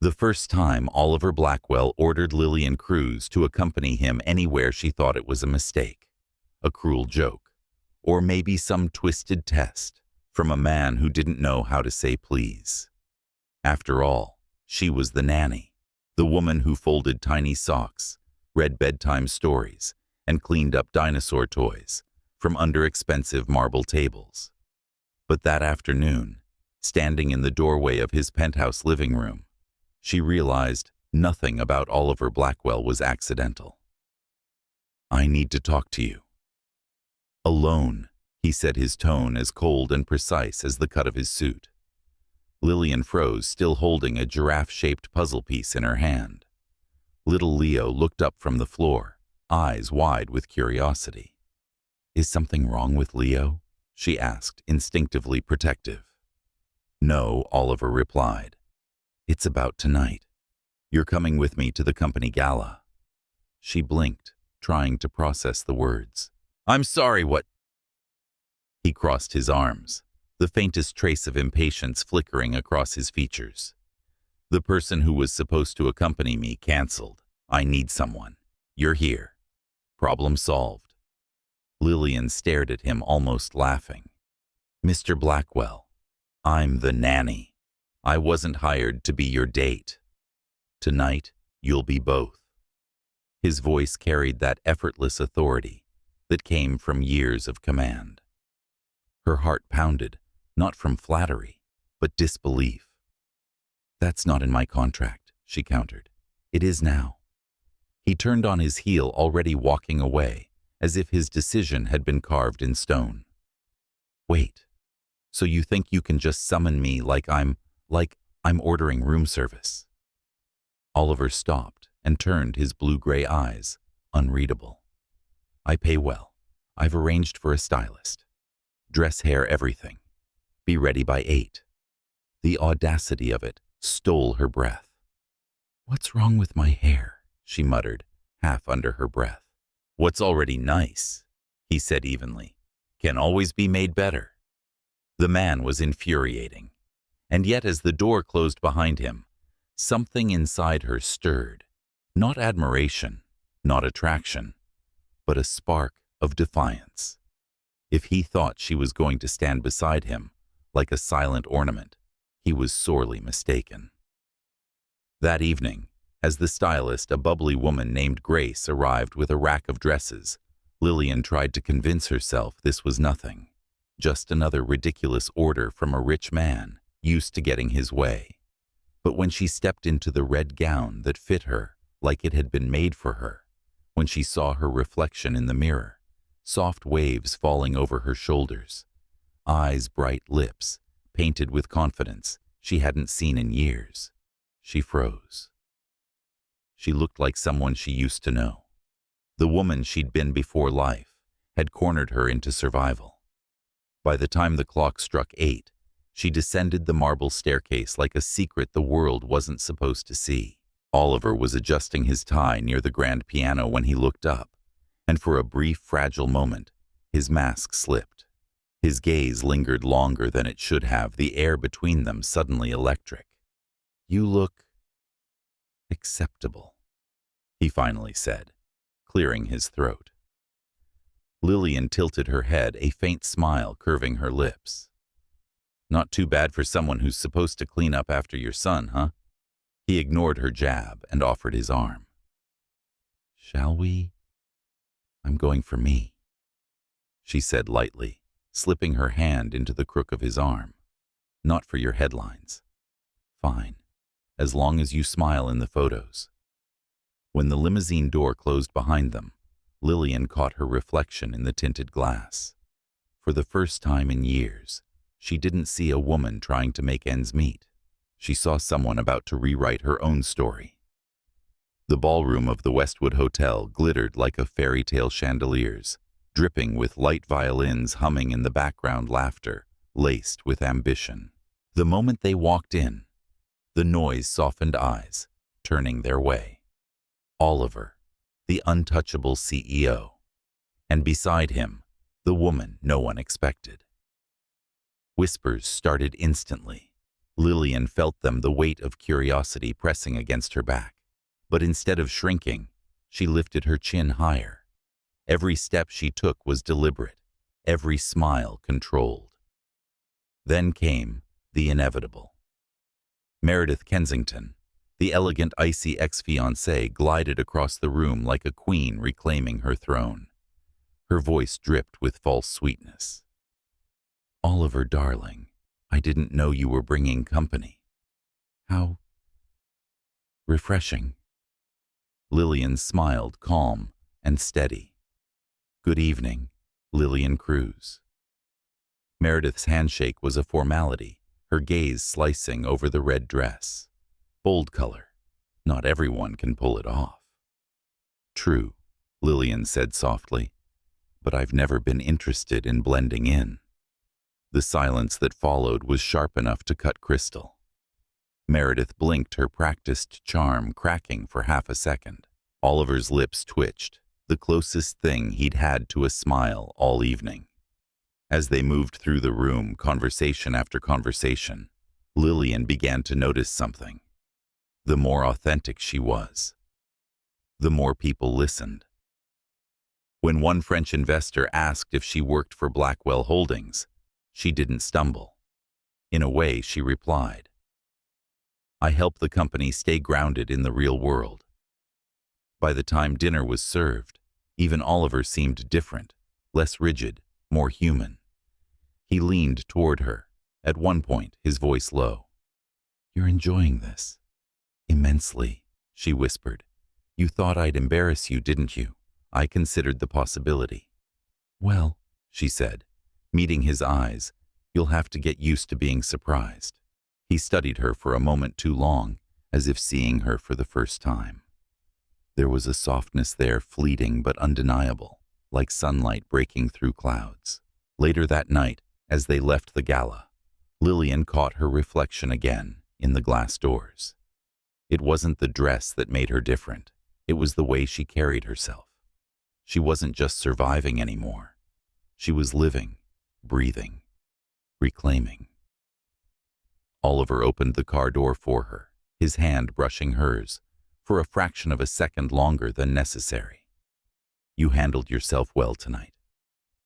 The first time Oliver Blackwell ordered Lillian Cruz to accompany him anywhere she thought it was a mistake, a cruel joke, or maybe some twisted test from a man who didn't know how to say please. After all, she was the nanny, the woman who folded tiny socks, read bedtime stories, and cleaned up dinosaur toys from under expensive marble tables. But that afternoon, standing in the doorway of his penthouse living room, she realized nothing about Oliver Blackwell was accidental. "I need to talk to you." "Alone," he said, his tone as cold and precise as the cut of his suit. Lillian froze, still holding a giraffe-shaped puzzle piece in her hand. Little Leo looked up from the floor, eyes wide with curiosity. "Is something wrong with Leo?" she asked, instinctively protective. "No," Oliver replied. "It's about tonight. You're coming with me to the company gala." She blinked, trying to process the words. "I'm sorry, what?" He crossed his arms, the faintest trace of impatience flickering across his features. "The person who was supposed to accompany me canceled. I need someone. You're here. Problem solved." Lillian stared at him, almost laughing. "Mr. Blackwell, I'm the nanny. I wasn't hired to be your date. Tonight, you'll be both." His voice carried that effortless authority that came from years of command. Her heart pounded, not from flattery, but disbelief. "That's not in my contract," she countered. "It is now." He turned on his heel, already walking away, as if his decision had been carved in stone. "Wait, so you think you can just summon me like I'm ordering room service?" Oliver stopped and turned his blue-gray eyes, unreadable. "I pay well. I've arranged for a stylist. Dress, hair, everything. Be ready by 8. The audacity of it stole her breath. "What's wrong with my hair?" she muttered, half under her breath. "What's already nice," he said evenly, "can always be made better." The man was infuriating. And yet, as the door closed behind him, something inside her stirred. Not admiration, not attraction, but a spark of defiance. If he thought she was going to stand beside him, like a silent ornament, he was sorely mistaken. That evening, as the stylist, a bubbly woman named Grace, arrived with a rack of dresses, Lillian tried to convince herself this was nothing, just another ridiculous order from a rich man used to getting his way. But when she stepped into the red gown that fit her like it had been made for her, when she saw her reflection in the mirror, soft waves falling over her shoulders, eyes, bright lips, painted with confidence she hadn't seen in years, she froze. She looked like someone she used to know. The woman she'd been before life had cornered her into survival. By the time the clock struck 8, she descended the marble staircase like a secret the world wasn't supposed to see. Oliver was adjusting his tie near the grand piano when he looked up, and for a brief, fragile moment, his mask slipped. His gaze lingered longer than it should have, the air between them suddenly electric. "You look acceptable," he finally said, clearing his throat. Lillian tilted her head, a faint smile curving her lips. "Not too bad for someone who's supposed to clean up after your son, huh?" He ignored her jab and offered his arm. "Shall we?" "I'm going for me," she said lightly, slipping her hand into the crook of his arm. "Not for your headlines. Fine, as long as you smile in the photos." When the limousine door closed behind them, Lillian caught her reflection in the tinted glass. For the first time in years, she didn't see a woman trying to make ends meet. She saw someone about to rewrite her own story. The ballroom of the Westwood Hotel glittered like a fairy tale chandeliers, dripping with light violins humming in the background, laughter laced with ambition. The moment they walked in, the noise softened eyes, turning their way. Oliver, the untouchable CEO, and beside him, the woman no one expected. Whispers started instantly. Lillian felt them, the weight of curiosity pressing against her back. But instead of shrinking, she lifted her chin higher. Every step she took was deliberate, every smile controlled. Then came the inevitable. Meredith Kensington, the elegant, icy ex-fiancée, glided across the room like a queen reclaiming her throne. Her voice dripped with false sweetness. "Oliver, darling, I didn't know you were bringing company. How refreshing." Lillian smiled, calm and steady. "Good evening, Lillian Cruz." Meredith's handshake was a formality, her gaze slicing over the red dress. Bold color. Not everyone can pull it off. "True," Lillian said softly, "but I've never been interested in blending in." The silence that followed was sharp enough to cut crystal. Meredith blinked, her practiced charm cracking for half a second. Oliver's lips twitched, the closest thing he'd had to a smile all evening. As they moved through the room, conversation after conversation, Lillian began to notice something. The more authentic she was, the more people listened. When one French investor asked if she worked for Blackwell Holdings, she didn't stumble. In a way, she replied, "I help the company stay grounded in the real world." By the time dinner was served, even Oliver seemed different, less rigid, more human. He leaned toward her, at one point his voice low. "You're enjoying this?" "Immensely," she whispered. "You thought I'd embarrass you, didn't you? I considered the possibility." "Well," she said, meeting his eyes, "you'll have to get used to being surprised." He studied her for a moment too long, as if seeing her for the first time. There was a softness there, fleeting but undeniable, like sunlight breaking through clouds. Later that night, as they left the gala, Lillian caught her reflection again in the glass doors. It wasn't the dress that made her different. It was the way she carried herself. She wasn't just surviving anymore. She was living, breathing, reclaiming. Oliver opened the car door for her, his hand brushing hers, for a fraction of a second longer than necessary. "You handled yourself well tonight."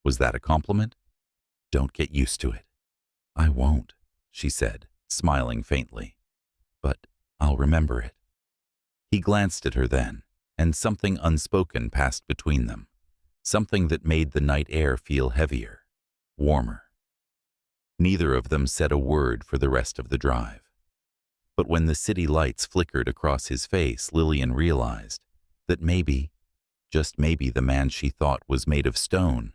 Was that a compliment? "Don't get used to it." "I won't," she said, smiling faintly. "But I'll remember it." He glanced at her then, and something unspoken passed between them, something that made the night air feel heavier, warmer. Neither of them said a word for the rest of the drive. But when the city lights flickered across his face, Lillian realized that maybe, just maybe, the man she thought was made of stone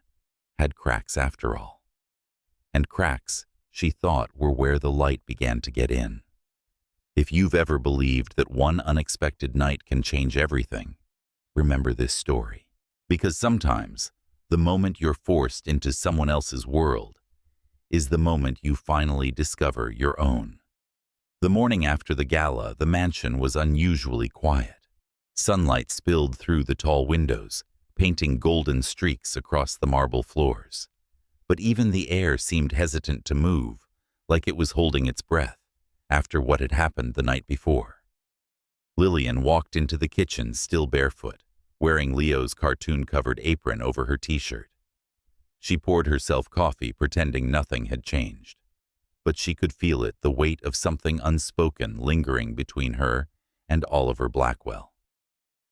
had cracks after all. And cracks, she thought, were where the light began to get in. If you've ever believed that one unexpected night can change everything, remember this story. Because sometimes, the moment you're forced into someone else's world is the moment you finally discover your own. The morning after the gala, the mansion was unusually quiet. Sunlight spilled through the tall windows, painting golden streaks across the marble floors. But even the air seemed hesitant to move, like it was holding its breath after what had happened the night before. Lillian walked into the kitchen, still barefoot, wearing Leo's cartoon-covered apron over her t-shirt. She poured herself coffee, pretending nothing had changed. But she could feel it, the weight of something unspoken lingering between her and Oliver Blackwell.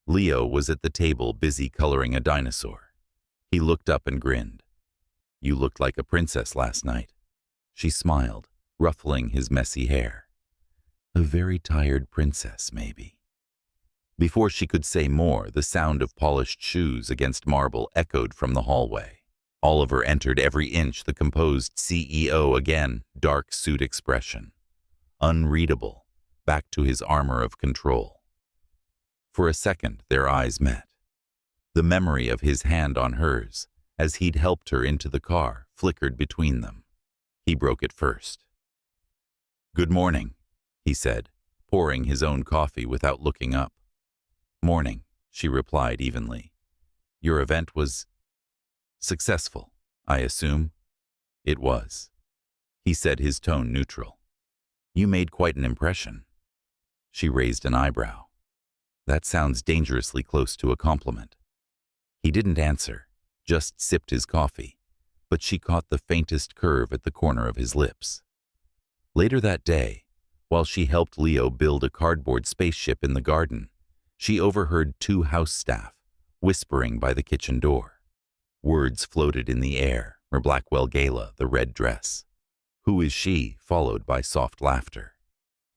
Leo was at the table, busy coloring a dinosaur. He looked up and grinned. "You looked like a princess last night." She smiled, ruffling his messy hair. "A very tired princess, maybe." Before she could say more, the sound of polished shoes against marble echoed from the hallway. Oliver entered, every inch the composed CEO again, dark suit expression. Unreadable, back to his armor of control. For a second, their eyes met. The memory of his hand on hers, as he'd helped her into the car, flickered between them. He broke it first. "Good morning," he said, pouring his own coffee without looking up. "Morning," she replied evenly. "Your event was successful, I assume?" "It was," he said, his tone neutral. You made quite an impression. She raised an eyebrow. That sounds dangerously close to a compliment. He didn't answer, just sipped his coffee, but she caught the faintest curve at the corner of his lips. Later that day, while she helped Leo build a cardboard spaceship in the garden, she overheard two house staff whispering by the kitchen door. Words floated in the air, her Blackwell gala, the red dress. Who is she? Followed by soft laughter.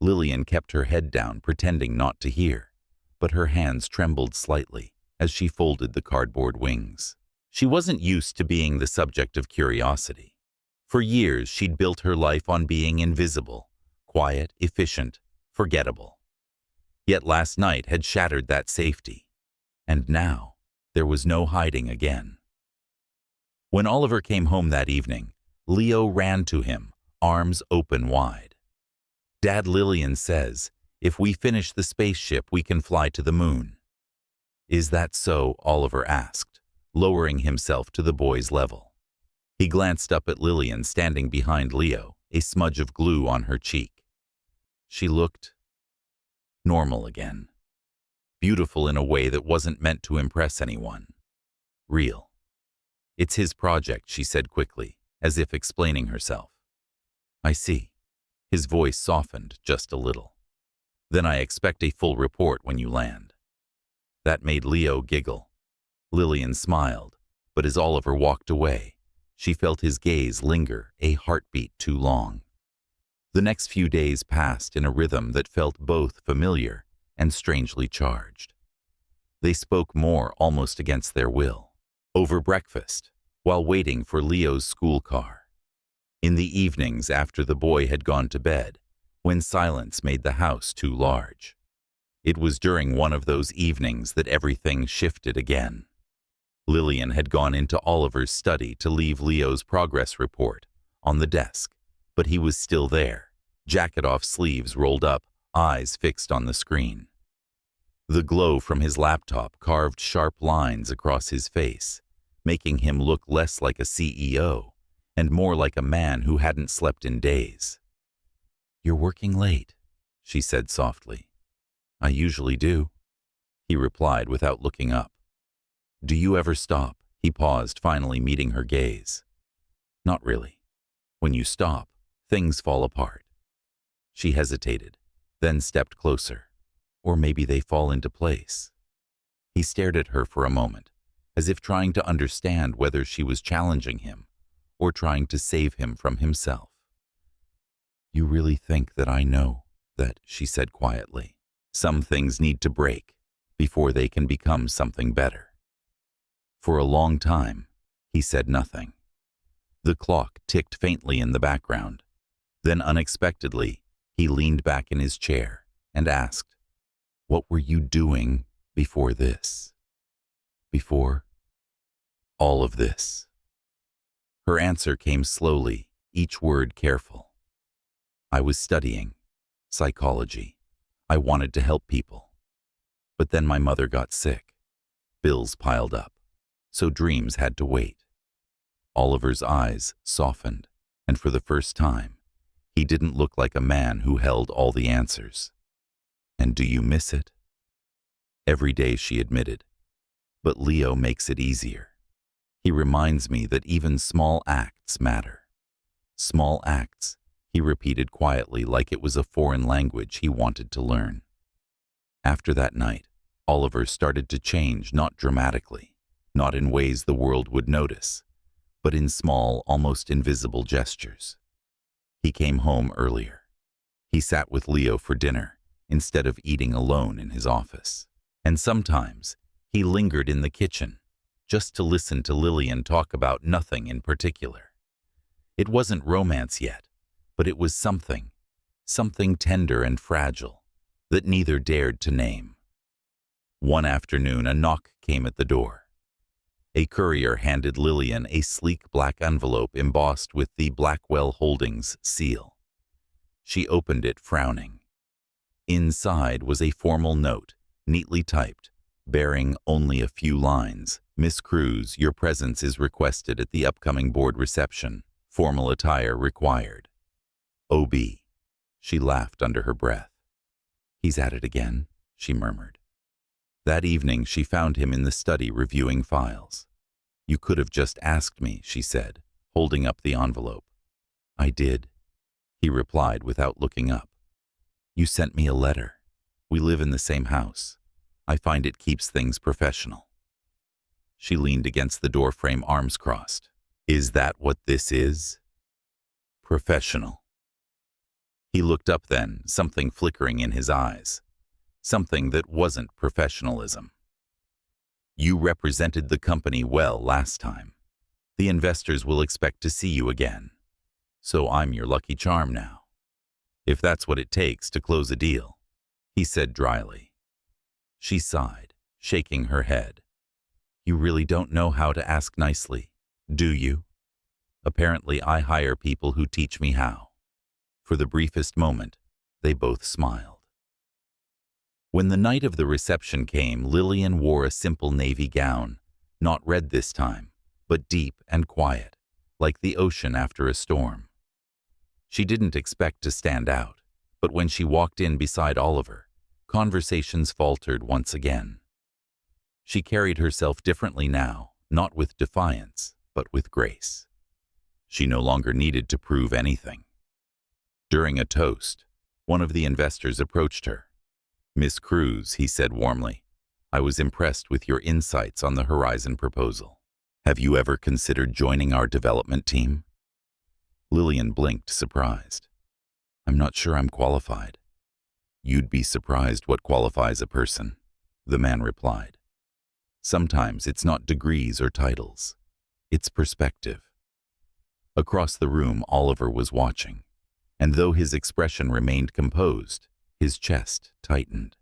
Lillian kept her head down, pretending not to hear, but her hands trembled slightly as she folded the cardboard wings. She wasn't used to being the subject of curiosity. For years, she'd built her life on being invisible, quiet, efficient, forgettable. Yet last night had shattered that safety, and now there was no hiding again. When Oliver came home that evening, Leo ran to him, arms open wide. Dad, Lillian says, if we finish the spaceship, we can fly to the moon. Is that so? Oliver asked, lowering himself to the boy's level. He glanced up at Lillian standing behind Leo, a smudge of glue on her cheek. She looked normal again. Beautiful in a way that wasn't meant to impress anyone. Real. It's his project, she said quickly, as if explaining herself. I see. His voice softened just a little. Then I expect a full report when you land. That made Leo giggle. Lillian smiled, but as Oliver walked away, she felt his gaze linger, a heartbeat too long. The next few days passed in a rhythm that felt both familiar and strangely charged. They spoke more almost against their will, over breakfast, while waiting for Leo's school car. In the evenings after the boy had gone to bed, when silence made the house too large. It was during one of those evenings that everything shifted again. Lillian had gone into Oliver's study to leave Leo's progress report on the desk, but he was still there, jacket-off sleeves rolled up, eyes fixed on the screen. The glow from his laptop carved sharp lines across his face, making him look less like a CEO and more like a man who hadn't slept in days. You're working late, she said softly. I usually do, he replied without looking up. Do you ever stop? He paused, finally meeting her gaze. Not really. When you stop, things fall apart. She hesitated, then stepped closer. Or maybe they fall into place. He stared at her for a moment, as if trying to understand whether she was challenging him or trying to save him from himself. You really think that I know that, she said quietly. Some things need to break before they can become something better. For a long time, he said nothing. The clock ticked faintly in the background. Then unexpectedly, he leaned back in his chair and asked, What were you doing before this? Before all of this? Her answer came slowly, each word careful. I was studying psychology. I wanted to help people. But then my mother got sick. Bills piled up, so dreams had to wait. Oliver's eyes softened, and for the first time, he didn't look like a man who held all the answers. And do you miss it? Every day, she admitted. But Leo makes it easier. He reminds me that even small acts matter. Small acts, he repeated quietly like it was a foreign language he wanted to learn. After that night, Oliver started to change, not dramatically, not in ways the world would notice, but in small, almost invisible gestures. He came home earlier. He sat with Leo for dinner instead of eating alone in his office. And sometimes he lingered in the kitchen just to listen to Lillian talk about nothing in particular. It wasn't romance yet, but it was something tender and fragile that neither dared to name. One afternoon, a knock came at the door. A courier handed Lillian a sleek black envelope embossed with the Blackwell Holdings seal. She opened it, frowning. Inside was a formal note, neatly typed, bearing only a few lines. Miss Cruz, your presence is requested at the upcoming board reception. Formal attire required. O.B. She laughed under her breath. He's at it again, she murmured. That evening she found him in the study reviewing files. You could have just asked me, she said, holding up the envelope. I did, he replied without looking up. You sent me a letter. We live in the same house. I find it keeps things professional. She leaned against the doorframe, arms crossed. Is that what this is? Professional. He looked up then, something flickering in his eyes. Something that wasn't professionalism. You represented the company well last time. The investors will expect to see you again. So I'm your lucky charm now. If that's what it takes to close a deal, he said dryly. She sighed, shaking her head. You really don't know how to ask nicely, do you? Apparently I hire people who teach me how. For the briefest moment, they both smiled. When the night of the reception came, Lillian wore a simple navy gown, not red this time, but deep and quiet, like the ocean after a storm. She didn't expect to stand out, but when she walked in beside Oliver, conversations faltered once again. She carried herself differently now, not with defiance, but with grace. She no longer needed to prove anything. During a toast, one of the investors approached her. Miss Cruz, he said warmly, I was impressed with your insights on the Horizon proposal. Have you ever considered joining our development team? Lillian blinked, surprised. I'm not sure I'm qualified. You'd be surprised what qualifies a person, the man replied. Sometimes it's not degrees or titles. It's perspective. Across the room, Oliver was watching, and though his expression remained composed, his chest tightened.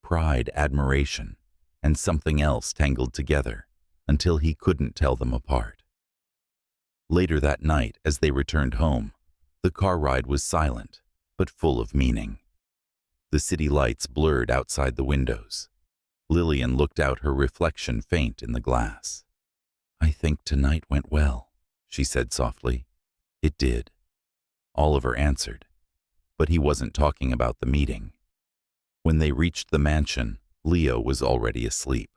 Pride, admiration, and something else tangled together until he couldn't tell them apart. Later that night, as they returned home, the car ride was silent, but full of meaning. The city lights blurred outside the windows. Lillian looked out, her reflection faint in the glass. I think tonight went well, she said softly. It did. Oliver answered, but he wasn't talking about the meeting. When they reached the mansion, Leo was already asleep.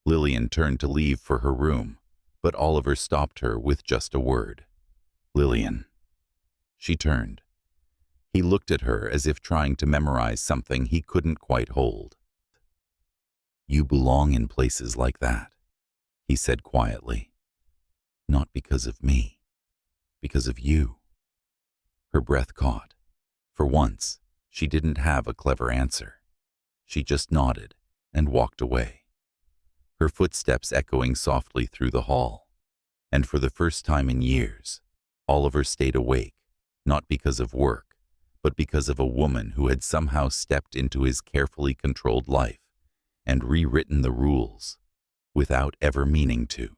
Lillian turned to leave for her room, but Oliver stopped her with just a word. Lillian. She turned. He looked at her as if trying to memorize something he couldn't quite hold. You belong in places like that, he said quietly. Not because of me, because of you. Her breath caught. For once, she didn't have a clever answer. She just nodded and walked away, her footsteps echoing softly through the hall. And for the first time in years, Oliver stayed awake, not because of work, but because of a woman who had somehow stepped into his carefully controlled life and rewritten the rules without ever meaning to.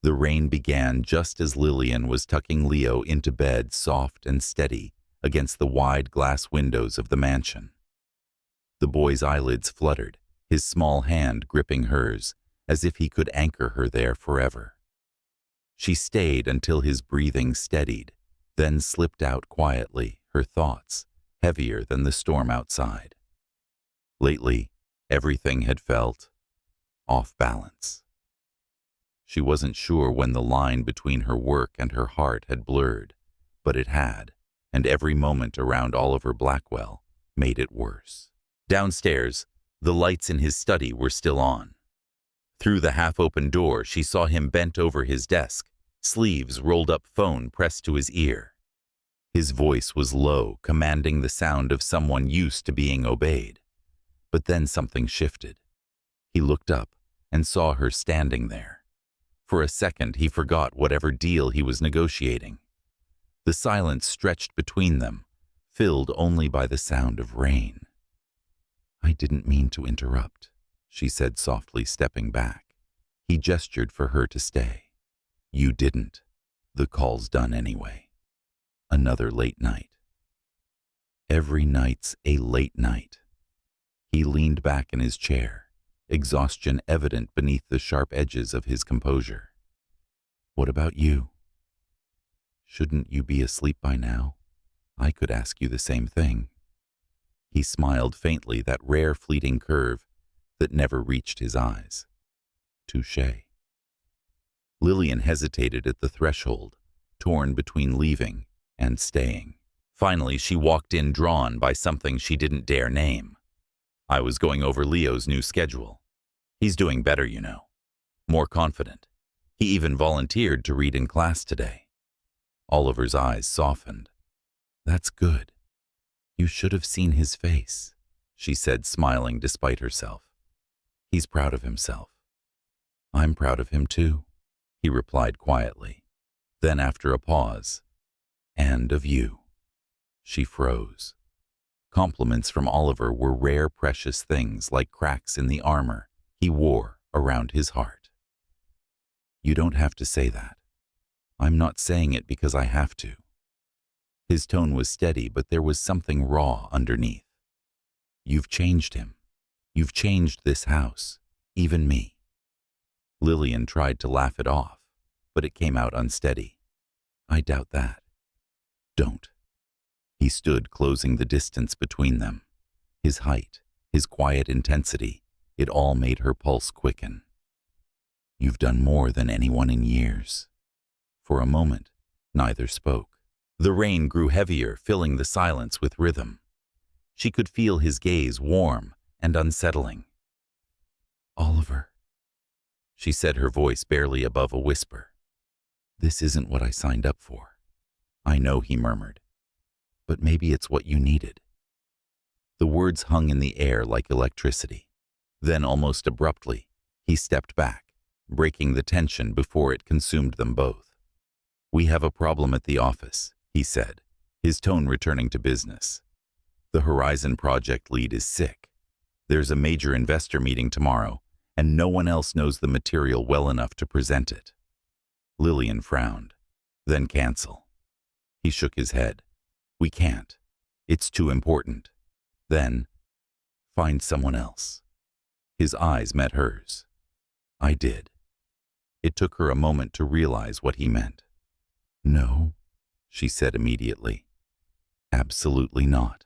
The rain began just as Lillian was tucking Leo into bed, soft and steady, against the wide glass windows of the mansion. The boy's eyelids fluttered, his small hand gripping hers, as if he could anchor her there forever. She stayed until his breathing steadied, then slipped out quietly, her thoughts heavier than the storm outside. Lately, everything had felt off balance. She wasn't sure when the line between her work and her heart had blurred, but it had, and every moment around Oliver Blackwell made it worse. Downstairs, the lights in his study were still on. Through the half-open door, she saw him bent over his desk, sleeves rolled up, phone pressed to his ear. His voice was low, commanding the sound of someone used to being obeyed. But then something shifted. He looked up and saw her standing there. For a second, he forgot whatever deal he was negotiating. The silence stretched between them, filled only by the sound of rain. I didn't mean to interrupt, she said softly, stepping back. He gestured for her to stay. You didn't. The call's done anyway. Another late night. Every night's a late night. He leaned back in his chair, exhaustion evident beneath the sharp edges of his composure. What about you? Shouldn't you be asleep by now? I could ask you the same thing. He smiled faintly, that rare fleeting curve that never reached his eyes. Touché. Lillian hesitated at the threshold, torn between leaving and staying. Finally, she walked in, drawn by something she didn't dare name. I was going over Leo's new schedule. He's doing better, you know. More confident. He even volunteered to read in class today. Oliver's eyes softened. That's good. You should have seen his face, she said, smiling despite herself. He's proud of himself. I'm proud of him too, he replied quietly. Then after a pause, and of you. She froze. Compliments from Oliver were rare, precious things like cracks in the armor he wore around his heart. You don't have to say that. I'm not saying it because I have to. His tone was steady, but there was something raw underneath. You've changed him. You've changed this house, even me. Lillian tried to laugh it off, but it came out unsteady. I doubt that. Don't. He stood, closing the distance between them. His height, his quiet intensity, it all made her pulse quicken. You've done more than anyone in years. For a moment, neither spoke. The rain grew heavier, filling the silence with rhythm. She could feel his gaze, warm and unsettling. Oliver, she said, her voice barely above a whisper. This isn't what I signed up for. I know, he murmured. But maybe it's what you needed. The words hung in the air like electricity. Then, almost abruptly, he stepped back, breaking the tension before it consumed them both. We have a problem at the office, he said, his tone returning to business. The Horizon project lead is sick. There's a major investor meeting tomorrow, and no one else knows the material well enough to present it. Lillian frowned. Then cancel. He shook his head. We can't. It's too important. Then, find someone else. His eyes met hers. I did. It took her a moment to realize what he meant. No, she said immediately. Absolutely not.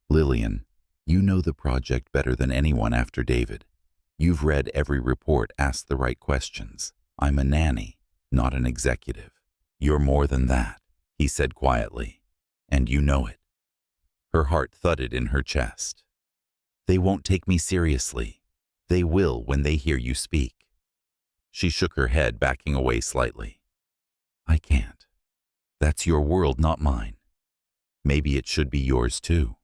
Lillian, you know the project better than anyone after David. You've read every report, asked the right questions. I'm a nanny, not an executive. You're more than that, he said quietly. And you know it. Her heart thudded in her chest. They won't take me seriously. They will when they hear you speak. She shook her head, backing away slightly. I can't. That's your world, not mine. Maybe it should be yours too.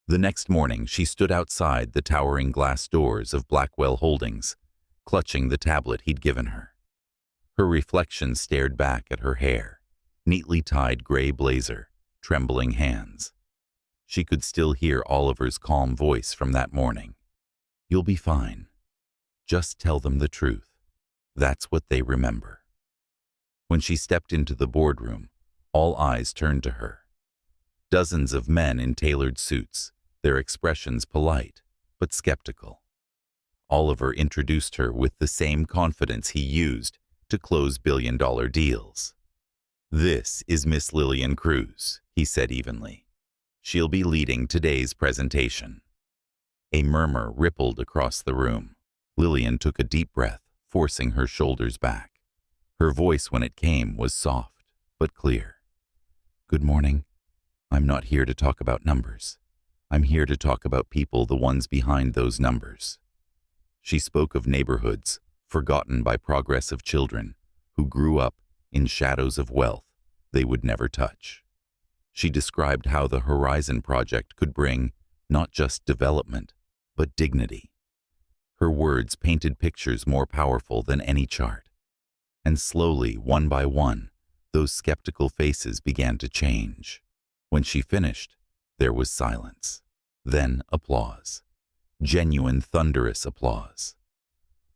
The next morning, she stood outside the towering glass doors of Blackwell Holdings, clutching the tablet he'd given her. Her reflection stared back at her hair, neatly tied gray blazer, trembling hands. She could still hear Oliver's calm voice from that morning. You'll be fine. Just tell them the truth. That's what they remember. When she stepped into the boardroom, all eyes turned to her. Dozens of men in tailored suits, their expressions polite but skeptical. Oliver introduced her with the same confidence he used to close billion-dollar deals. This is Miss Lillian Cruz, he said evenly. She'll be leading today's presentation. A murmur rippled across the room. Lillian took a deep breath, forcing her shoulders back. Her voice, when it came, was soft but clear. Good morning. I'm not here to talk about numbers. I'm here to talk about people, the ones behind those numbers. She spoke of neighborhoods forgotten by progressive children who grew up in shadows of wealth they would never touch. She described how the Horizon project could bring not just development, but dignity. Her words painted pictures more powerful than any chart. And slowly, one by one, those skeptical faces began to change. When she finished, there was silence. Then applause. Genuine, thunderous applause.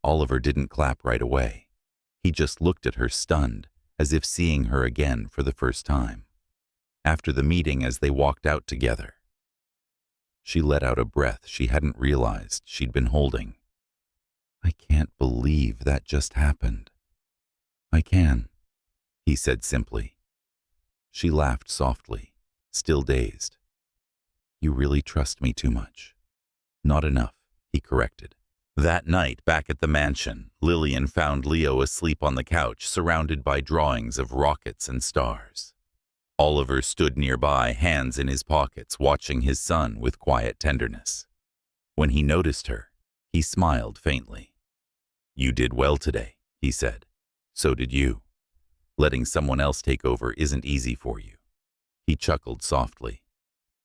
Oliver didn't clap right away. He just looked at her, stunned, as if seeing her again for the first time. After the meeting, as they walked out together, she let out a breath she hadn't realized she'd been holding. I can't believe that just happened. I can, he said simply. She laughed softly, still dazed. You really trust me too much. Not enough, he corrected. That night, back at the mansion, Lillian found Leo asleep on the couch, surrounded by drawings of rockets and stars. Oliver stood nearby, hands in his pockets, watching his son with quiet tenderness. When he noticed her, he smiled faintly. You did well today, he said. So did you. Letting someone else take over isn't easy for you. He chuckled softly.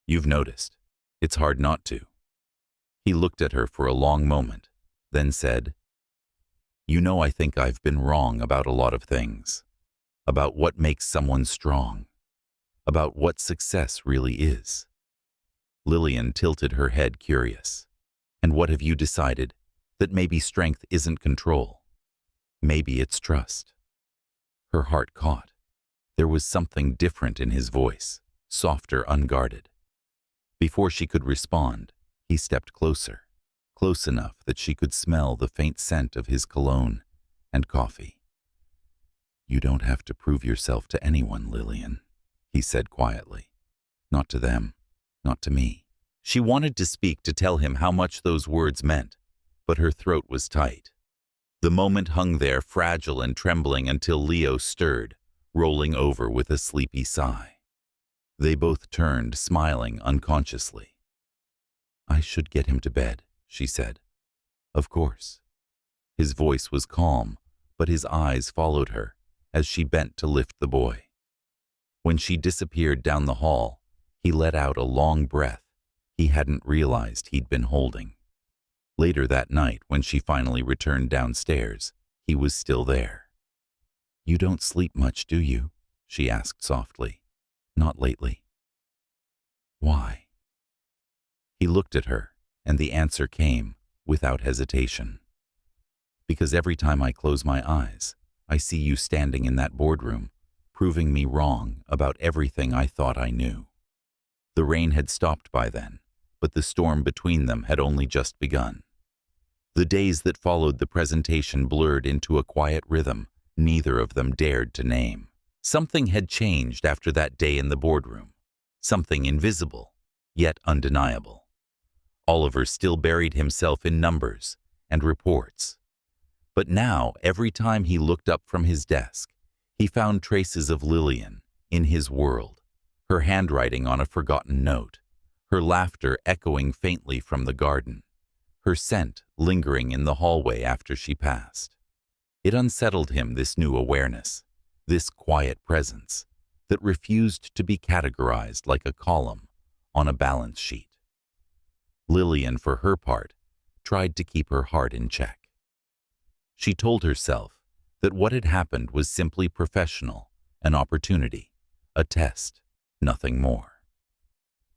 You've noticed. It's hard not to. He looked at her for a long moment, then said, You know, I think I've been wrong about a lot of things. About what makes someone strong. About what success really is. Lillian tilted her head, curious. And what have you decided? That maybe strength isn't control. Maybe it's trust. Her heart caught. There was something different in his voice, softer, unguarded. Before she could respond, he stepped closer, close enough that she could smell the faint scent of his cologne and coffee. You don't have to prove yourself to anyone, Lillian, he said quietly. Not to them, not to me. She wanted to speak, to tell him how much those words meant, but her throat was tight. The moment hung there, fragile and trembling, until Leo stirred, rolling over with a sleepy sigh. They both turned, smiling unconsciously. I should get him to bed, she said. Of course. His voice was calm, but his eyes followed her as she bent to lift the boy. When she disappeared down the hall, he let out a long breath he hadn't realized he'd been holding. Later that night, when she finally returned downstairs, he was still there. You don't sleep much, do you? She asked softly. Not lately. Why? He looked at her, and the answer came without hesitation. Because every time I close my eyes, I see you standing in that boardroom, proving me wrong about everything I thought I knew. The rain had stopped by then, but the storm between them had only just begun. The days that followed the presentation blurred into a quiet rhythm neither of them dared to name. Something had changed after that day in the boardroom. Something invisible, yet undeniable. Oliver still buried himself in numbers and reports. But now, every time he looked up from his desk, he found traces of Lillian in his world, her handwriting on a forgotten note, her laughter echoing faintly from the garden, her scent lingering in the hallway after she passed. It unsettled him, this new awareness, this quiet presence that refused to be categorized like a column on a balance sheet. Lillian, for her part, tried to keep her heart in check. She told herself that what had happened was simply professional, an opportunity, a test, nothing more.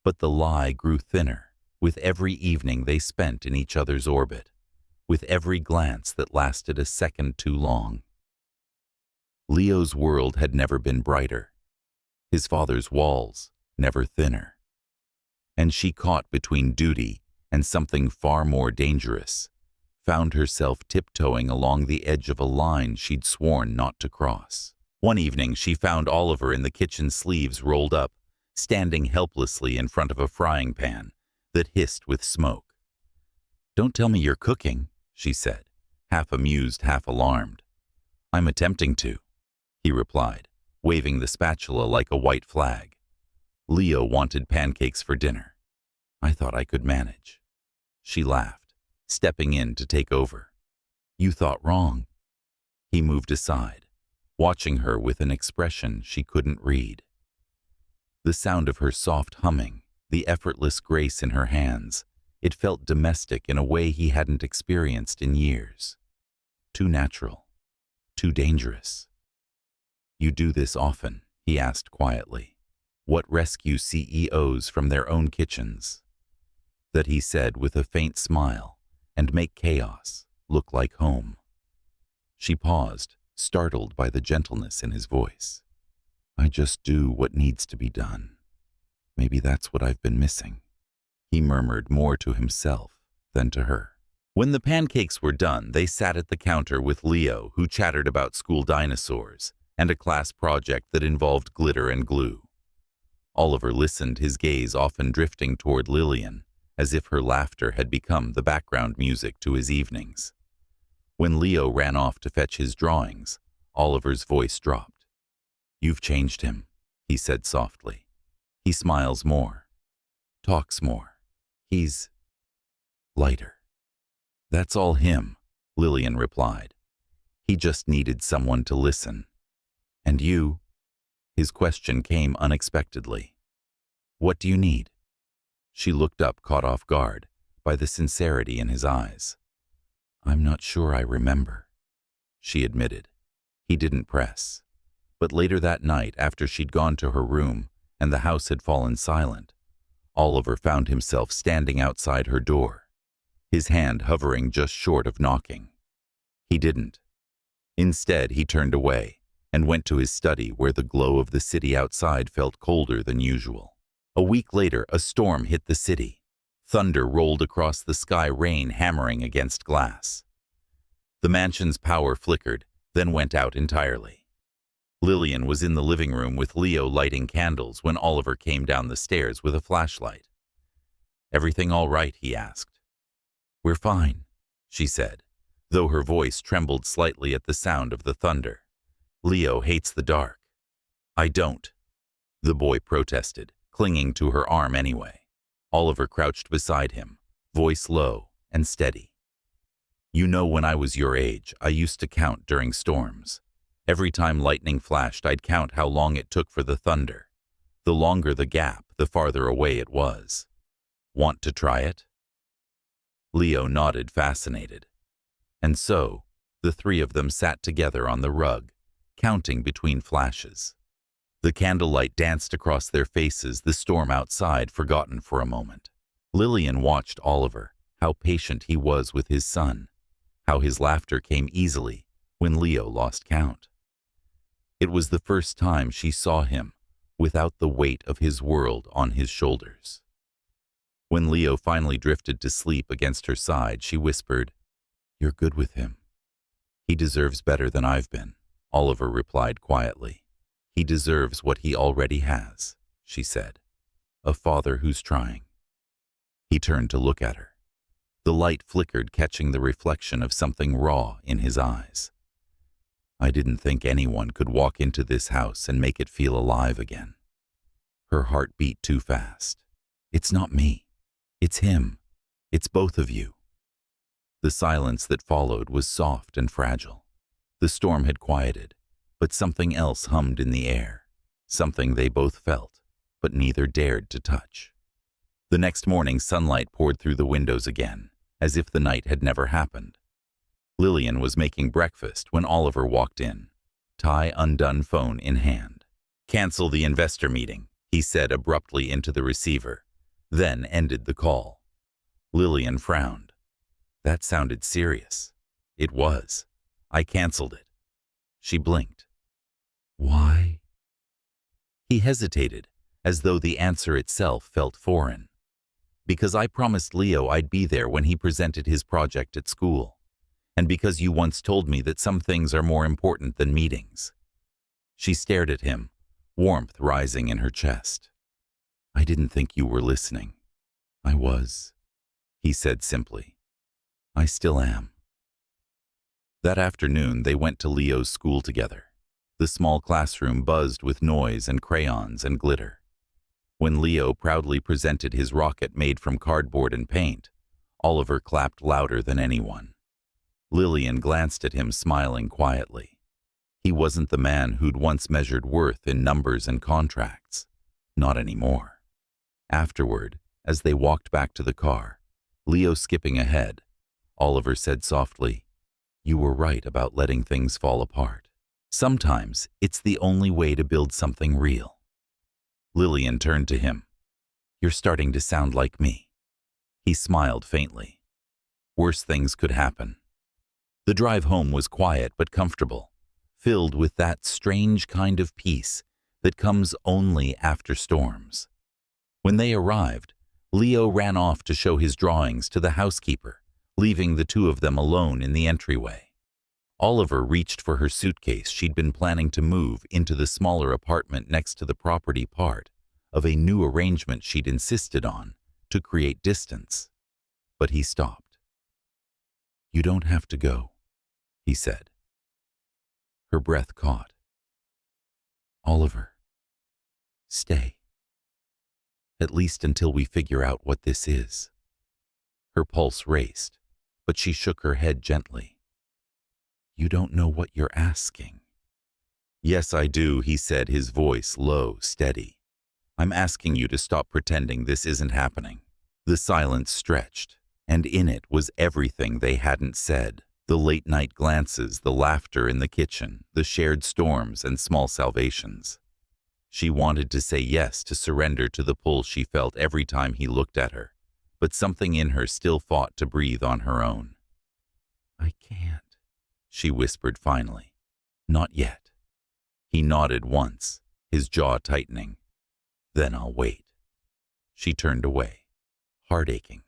But the lie grew thinner with every evening they spent in each other's orbit, with every glance that lasted a second too long. Leo's world had never been brighter, his father's walls never thinner. And she, caught between duty and something far more dangerous, found herself tiptoeing along the edge of a line she'd sworn not to cross. One evening she found Oliver in the kitchen, sleeves rolled up, standing helplessly in front of a frying pan that hissed with smoke. "Don't tell me you're cooking," she said, half amused, half alarmed. "I'm attempting to," he replied, waving the spatula like a white flag. "Leo wanted pancakes for dinner. I thought I could manage." She laughed, stepping in to take over. "You thought wrong." He moved aside, watching her with an expression she couldn't read. The sound of her soft humming, the effortless grace in her hands, it felt domestic in a way he hadn't experienced in years. Too natural, too dangerous. "You do this often?" he asked quietly. "What rescues CEOs from their own kitchens?" That he said with a faint smile, and make chaos look like home. She paused, startled by the gentleness in his voice. "I just do what needs to be done. Maybe that's what I've been missing," he murmured, more to himself than to her. When the pancakes were done, they sat at the counter with Leo, who chattered about school dinosaurs and a class project that involved glitter and glue. Oliver listened, his gaze often drifting toward Lillian, as if her laughter had become the background music to his evenings. When Leo ran off to fetch his drawings, Oliver's voice dropped. "You've changed him," he said softly. "He smiles more, talks more. He's lighter." "That's all him," Lillian replied. "He just needed someone to listen." "And you?" His question came unexpectedly. "What do you need?" She looked up, caught off guard by the sincerity in his eyes. "I'm not sure I remember," she admitted. He didn't press. But later that night, after she'd gone to her room and the house had fallen silent, Oliver found himself standing outside her door, his hand hovering just short of knocking. He didn't. Instead, he turned away and went to his study, where the glow of the city outside felt colder than usual. A week later, a storm hit the city. Thunder rolled across the sky, rain hammering against glass. The mansion's power flickered, then went out entirely. Lillian was in the living room with Leo lighting candles when Oliver came down the stairs with a flashlight. "Everything all right?" he asked. "We're fine," she said, though her voice trembled slightly at the sound of the thunder. "Leo hates the dark." "I don't," the boy protested, clinging to her arm anyway. Oliver crouched beside him, voice low and steady. "You know, when I was your age, I used to count during storms. Every time lightning flashed, I'd count how long it took for the thunder. The longer the gap, the farther away it was. Want to try it?" Leo nodded, fascinated. And so, the three of them sat together on the rug, counting between flashes. The candlelight danced across their faces, the storm outside forgotten for a moment. Lillian watched Oliver, how patient he was with his son, how his laughter came easily when Leo lost count. It was the first time she saw him without the weight of his world on his shoulders. When Leo finally drifted to sleep against her side, she whispered, "You're good with him." "He deserves better than I've been," Oliver replied quietly. "He deserves what he already has," she said. "A father who's trying." He turned to look at her. The light flickered, catching the reflection of something raw in his eyes. "I didn't think anyone could walk into this house and make it feel alive again." Her heart beat too fast. "It's not me. It's him. It's both of you." The silence that followed was soft and fragile. The storm had quieted, but something else hummed in the air, something they both felt, but neither dared to touch. The next morning, sunlight poured through the windows again, as if the night had never happened. Lillian was making breakfast when Oliver walked in, tie undone, phone in hand. "Cancel the investor meeting," he said abruptly into the receiver, then ended the call. Lillian frowned. That sounded serious. It was. "I canceled it." She blinked. "Why?" He hesitated, as though the answer itself felt foreign. "Because I promised Leo I'd be there when he presented his project at school. And because you once told me that some things are more important than meetings." She stared at him, warmth rising in her chest. "I didn't think you were listening." "I was," he said simply. "I still am." That afternoon, they went to Leo's school together. The small classroom buzzed with noise and crayons and glitter. When Leo proudly presented his rocket made from cardboard and paint, Oliver clapped louder than anyone. Lillian glanced at him, smiling quietly. He wasn't the man who'd once measured worth in numbers and contracts. Not anymore. Afterward, as they walked back to the car, Leo skipping ahead, Oliver said softly, "You were right about letting things fall apart. Sometimes it's the only way to build something real." Lillian turned to him. "You're starting to sound like me." He smiled faintly. Worse things could happen. The drive home was quiet but comfortable, filled with that strange kind of peace that comes only after storms. When they arrived, Leo ran off to show his drawings to the housekeeper, leaving the two of them alone in the entryway. Oliver reached for her suitcase. She'd been planning to move into the smaller apartment next to the property part of a new arrangement she'd insisted on to create distance. But he stopped. "You don't have to go," he said. Her breath caught. "Oliver, stay. At least until we figure out what this is." Her pulse raced, but she shook her head gently. "You don't know what you're asking." "Yes, I do," he said, his voice low, steady. "I'm asking you to stop pretending this isn't happening." The silence stretched, and in it was everything they hadn't said. The late-night glances, the laughter in the kitchen, the shared storms and small salvations. She wanted to say yes, to surrender to the pull she felt every time he looked at her, but something in her still fought to breathe on her own. "I can't," she whispered finally. "Not yet." He nodded once, his jaw tightening. "Then I'll wait." She turned away, heart aching,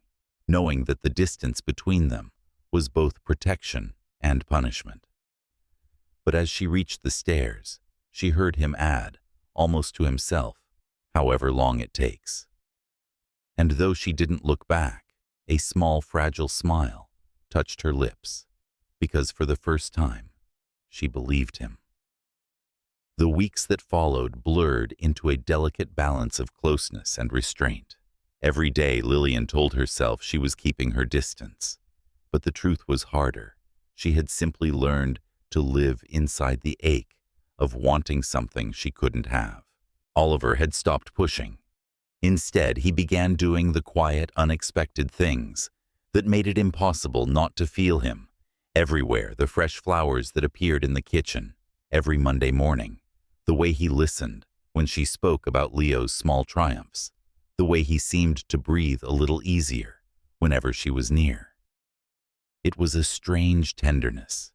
knowing that the distance between them was both protection and punishment. But as she reached the stairs, she heard him add, almost to himself, "however long it takes." And though she didn't look back, a small, fragile smile touched her lips, because for the first time, she believed him. The weeks that followed blurred into a delicate balance of closeness and restraint. Every day, Lillian told herself she was keeping her distance. But the truth was harder. She had simply learned to live inside the ache of wanting something she couldn't have. Oliver had stopped pushing. Instead, he began doing the quiet, unexpected things that made it impossible not to feel him. Everywhere, the fresh flowers that appeared in the kitchen, every Monday morning, the way he listened when she spoke about Leo's small triumphs, the way he seemed to breathe a little easier whenever she was near. It was a strange tenderness,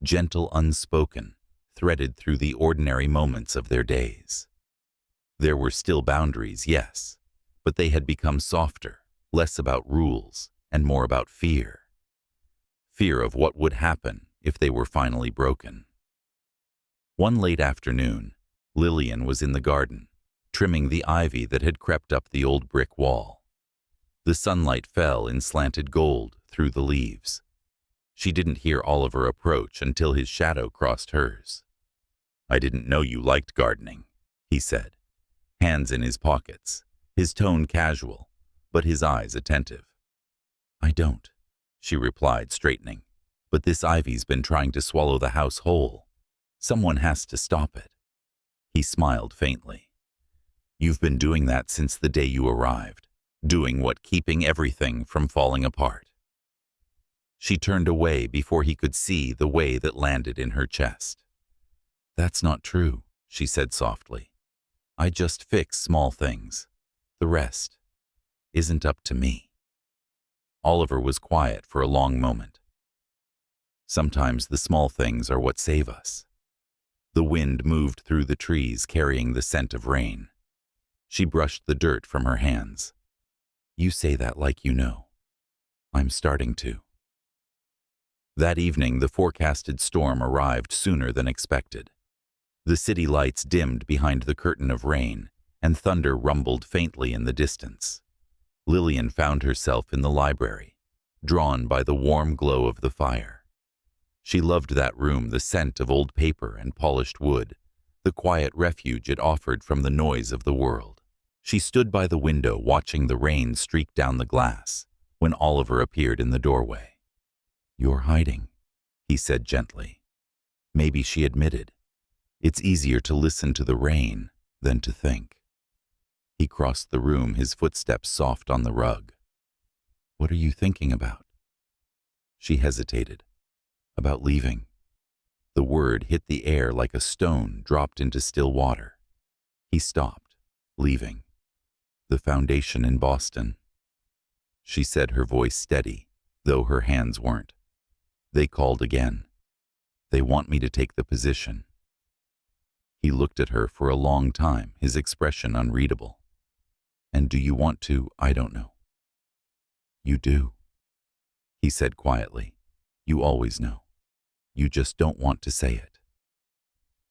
gentle, unspoken, threaded through the ordinary moments of their days. There were still boundaries, yes, but they had become softer, less about rules and more about fear. Fear of what would happen if they were finally broken. One late afternoon, Lillian was in the garden, trimming the ivy that had crept up the old brick wall. The sunlight fell in slanted gold through the leaves. She didn't hear Oliver approach until his shadow crossed hers. "I didn't know you liked gardening," he said, hands in his pockets, his tone casual, but his eyes attentive. "I don't," she replied, straightening, "but this ivy's been trying to swallow the house whole. Someone has to stop it." He smiled faintly. "You've been doing that since the day you arrived, doing what, keeping everything from falling apart." She turned away before he could see the way that landed in her chest. "That's not true," she said softly. "I just fix small things. The rest isn't up to me." Oliver was quiet for a long moment. "Sometimes the small things are what save us." The wind moved through the trees, carrying the scent of rain. She brushed the dirt from her hands. "You say that like you know. I'm starting to." That evening, the forecasted storm arrived sooner than expected. The city lights dimmed behind the curtain of rain, and thunder rumbled faintly in the distance. Lillian found herself in the library, drawn by the warm glow of the fire. She loved that room, the scent of old paper and polished wood, the quiet refuge it offered from the noise of the world. She stood by the window watching the rain streak down the glass when Oliver appeared in the doorway. "You're hiding," he said gently. Maybe, she admitted. It's easier to listen to the rain than to think. He crossed the room, his footsteps soft on the rug. "What are you thinking about?" She hesitated. "About leaving." The word hit the air like a stone dropped into still water. He stopped. "Leaving the foundation in Boston," she said, her voice steady, though her hands weren't. "They called again. They want me to take the position." He looked at her for a long time, his expression unreadable. "And do you want to? I don't know." "You do," he said quietly. "You always know. You just don't want to say it."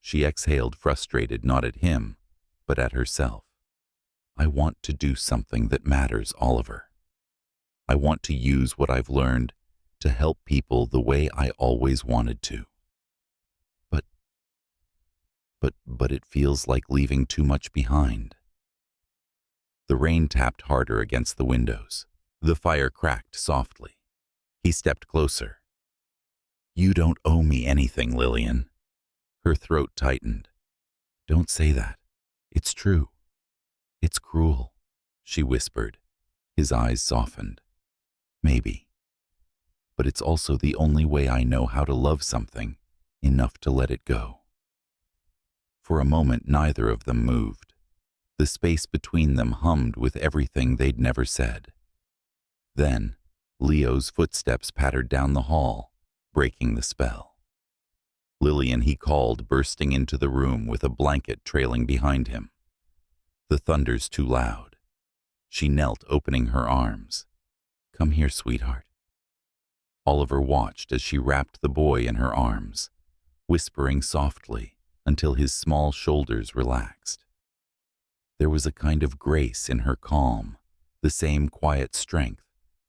She exhaled, frustrated, not at him, but at herself. I want to do something that matters, Oliver. I want to use what I've learned to help people the way I always wanted to. But it feels like leaving too much behind. The rain tapped harder against the windows. The fire cracked softly. He stepped closer. You don't owe me anything, Lillian. Her throat tightened. Don't say that. It's true. It's cruel, she whispered. His eyes softened. Maybe. But it's also the only way I know how to love something, enough to let it go. For a moment, neither of them moved. The space between them hummed with everything they'd never said. Then, Leo's footsteps pattered down the hall, breaking the spell. Lillian, he called, bursting into the room with a blanket trailing behind him. The thunder's too loud. She knelt, opening her arms. Come here, sweetheart. Oliver watched as she wrapped the boy in her arms, whispering softly until his small shoulders relaxed. There was a kind of grace in her calm, the same quiet strength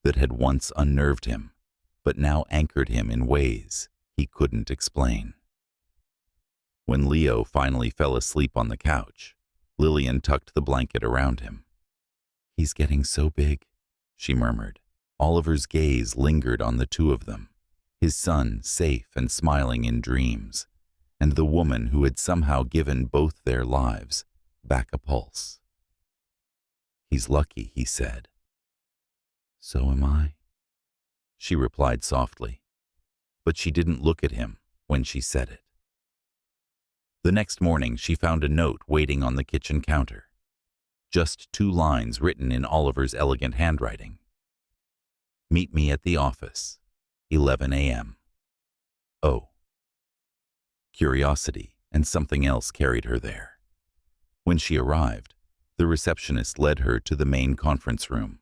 that had once unnerved him, but now anchored him in ways he couldn't explain. When Leo finally fell asleep on the couch, Lillian tucked the blanket around him. He's getting so big, she murmured. Oliver's gaze lingered on the two of them, his son safe and smiling in dreams, and the woman who had somehow given both their lives back a pulse. He's lucky, he said. So am I, she replied softly, but she didn't look at him when she said it. The next morning, she found a note waiting on the kitchen counter. Just 2 lines written in Oliver's elegant handwriting. Meet me at the office, 11 a.m. Oh. Curiosity and something else carried her there. When she arrived, the receptionist led her to the main conference room.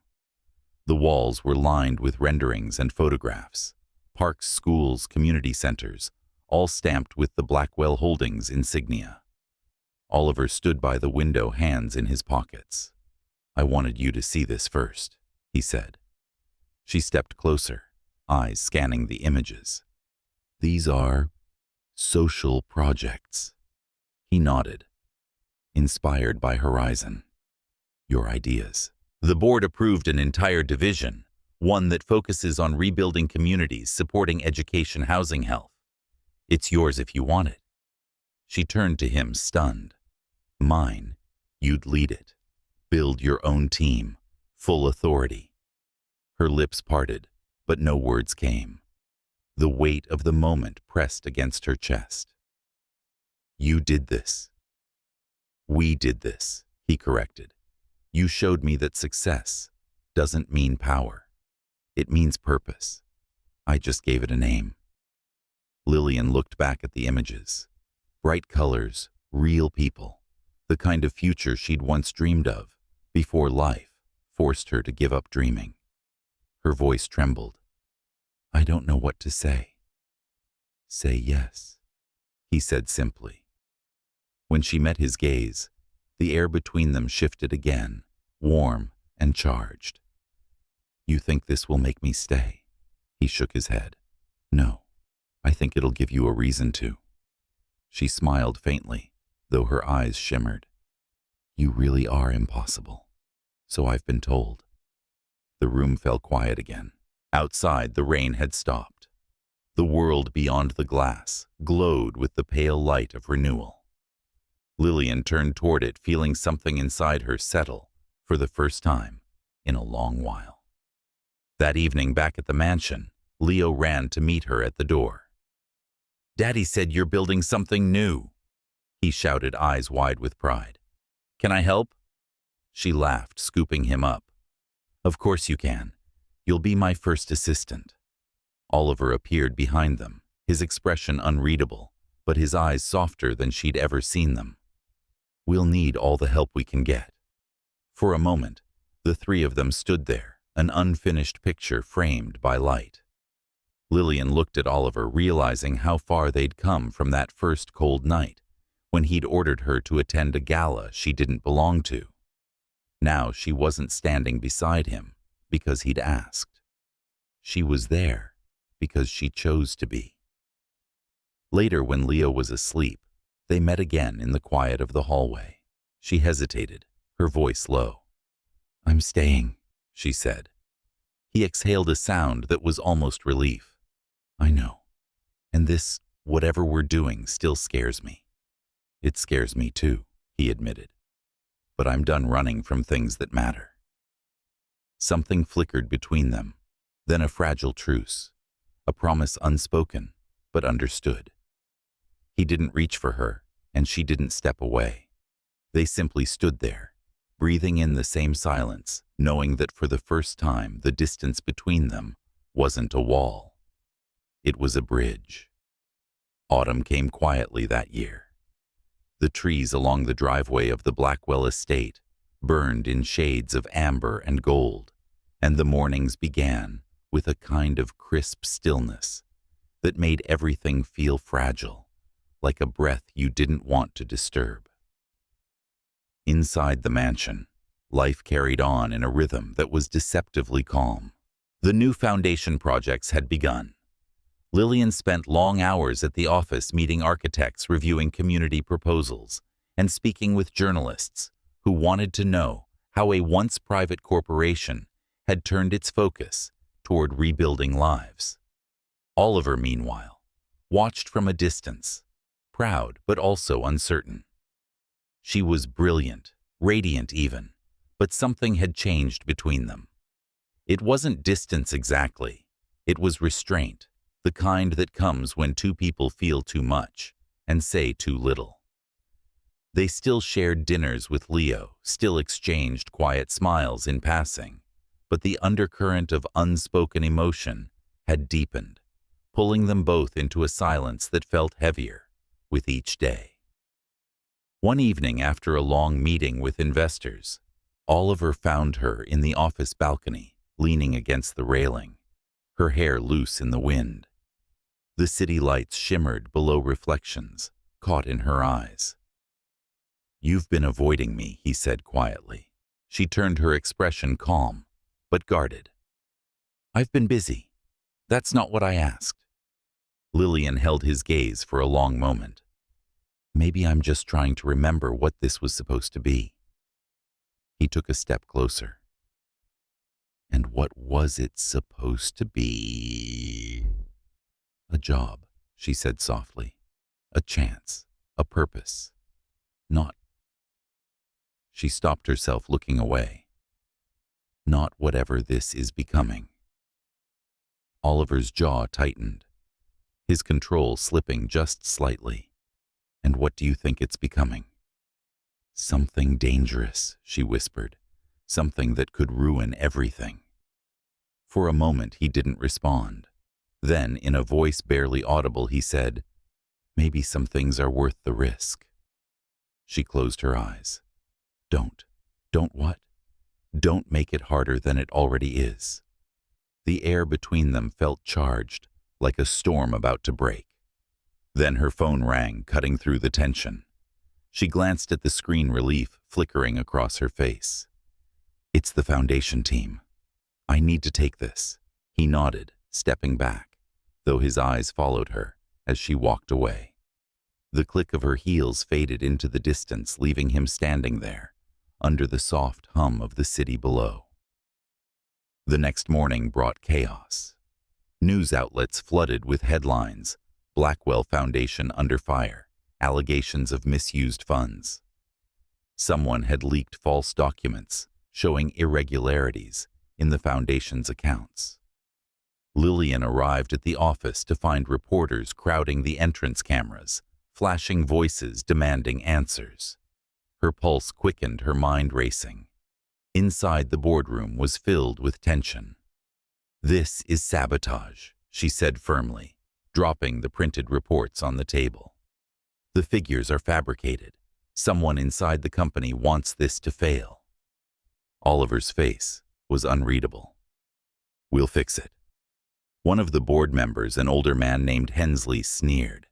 The walls were lined with renderings and photographs, parks, schools, community centers, all stamped with the Blackwell Holdings insignia. Oliver stood by the window, hands in his pockets. I wanted you to see this first, he said. She stepped closer, eyes scanning the images. These are social projects. He nodded, inspired by Horizon. Your ideas. The board approved an entire division, one that focuses on rebuilding communities, supporting education, housing, health. It's yours if you want it. She turned to him, stunned. Mine. You'd lead it. Build your own team. Full authority. Her lips parted, but no words came. The weight of the moment pressed against her chest. You did this. We did this, he corrected. You showed me that success doesn't mean power. It means purpose. I just gave it a name. Lillian looked back at the images. Bright colors, real people, the kind of future she'd once dreamed of before life forced her to give up dreaming. Her voice trembled. I don't know what to say. Say yes, he said simply. When she met his gaze, the air between them shifted again, warm and charged. You think this will make me stay? He shook his head. No, I think it'll give you a reason to. She smiled faintly, though her eyes shimmered. You really are impossible. So I've been told. The room fell quiet again. Outside, the rain had stopped. The world beyond the glass glowed with the pale light of renewal. Lillian turned toward it, feeling something inside her settle for the first time in a long while. That evening, back at the mansion, Leo ran to meet her at the door. Daddy said you're building something new, he shouted, eyes wide with pride. Can I help? She laughed, scooping him up. Of course you can. You'll be my first assistant. Oliver appeared behind them, his expression unreadable, but his eyes softer than she'd ever seen them. We'll need all the help we can get. For a moment, the three of them stood there, an unfinished picture framed by light. Lillian looked at Oliver, realizing how far they'd come from that first cold night, when he'd ordered her to attend a gala she didn't belong to. Now she wasn't standing beside him because he'd asked. She was there because she chose to be. Later, when Leo was asleep, they met again in the quiet of the hallway. She hesitated, her voice low. "I'm staying," she said. He exhaled a sound that was almost relief. "I know. And this, whatever we're doing, still scares me." "It scares me too," he admitted. "But I'm done running from things that matter." Something flickered between them, then a fragile truce, a promise unspoken but understood. He didn't reach for her, and she didn't step away. They simply stood there, breathing in the same silence, knowing that for the first time the distance between them wasn't a wall. It was a bridge. Autumn came quietly that year. The trees along the driveway of the Blackwell estate burned in shades of amber and gold, and the mornings began with a kind of crisp stillness that made everything feel fragile, like a breath you didn't want to disturb. Inside the mansion, life carried on in a rhythm that was deceptively calm. The new foundation projects had begun. Lillian spent long hours at the office meeting architects, reviewing community proposals, and speaking with journalists who wanted to know how a once private corporation had turned its focus toward rebuilding lives. Oliver, meanwhile, watched from a distance, proud but also uncertain. She was brilliant, radiant even, but something had changed between them. It wasn't distance exactly, it was restraint, the kind that comes when two people feel too much and say too little. They still shared dinners with Leo, still exchanged quiet smiles in passing, but the undercurrent of unspoken emotion had deepened, pulling them both into a silence that felt heavier with each day. One evening, after a long meeting with investors, Oliver found her in the office balcony, leaning against the railing, her hair loose in the wind. The city lights shimmered below reflections, caught in her eyes. "You've been avoiding me," he said quietly. She turned, her expression calm, but guarded. "I've been busy. That's not what I asked." Lillian held his gaze for a long moment. "Maybe I'm just trying to remember what this was supposed to be." He took a step closer. "And what was it supposed to be?" "A job," she said softly. "A chance, a purpose. Not—" She stopped herself, looking away. "Not whatever this is becoming." Oliver's jaw tightened, his control slipping just slightly. "And what do you think it's becoming?" "Something dangerous," she whispered. "Something that could ruin everything." For a moment he didn't respond. Then, in a voice barely audible, he said, "Maybe some things are worth the risk." She closed her eyes. Don't what?" "Don't make it harder than it already is." The air between them felt charged, like a storm about to break. Then her phone rang, cutting through the tension. She glanced at the screen, relief flickering across her face. "It's the foundation team. I need to take this." He nodded, stepping back, though his eyes followed her as she walked away. The click of her heels faded into the distance, leaving him standing there, under the soft hum of the city below. The next morning brought chaos. News outlets flooded with headlines: Blackwell Foundation under fire, allegations of misused funds. Someone had leaked false documents showing irregularities in the foundation's accounts. Lillian arrived at the office to find reporters crowding the entrance cameras, flashing voices demanding answers. Her pulse quickened, her mind racing. Inside, the boardroom was filled with tension. "This is sabotage," she said firmly, dropping the printed reports on the table. "The figures are fabricated. Someone inside the company wants this to fail." Oliver's face was unreadable. "We'll fix it." One of the board members, an older man named Hensley, sneered.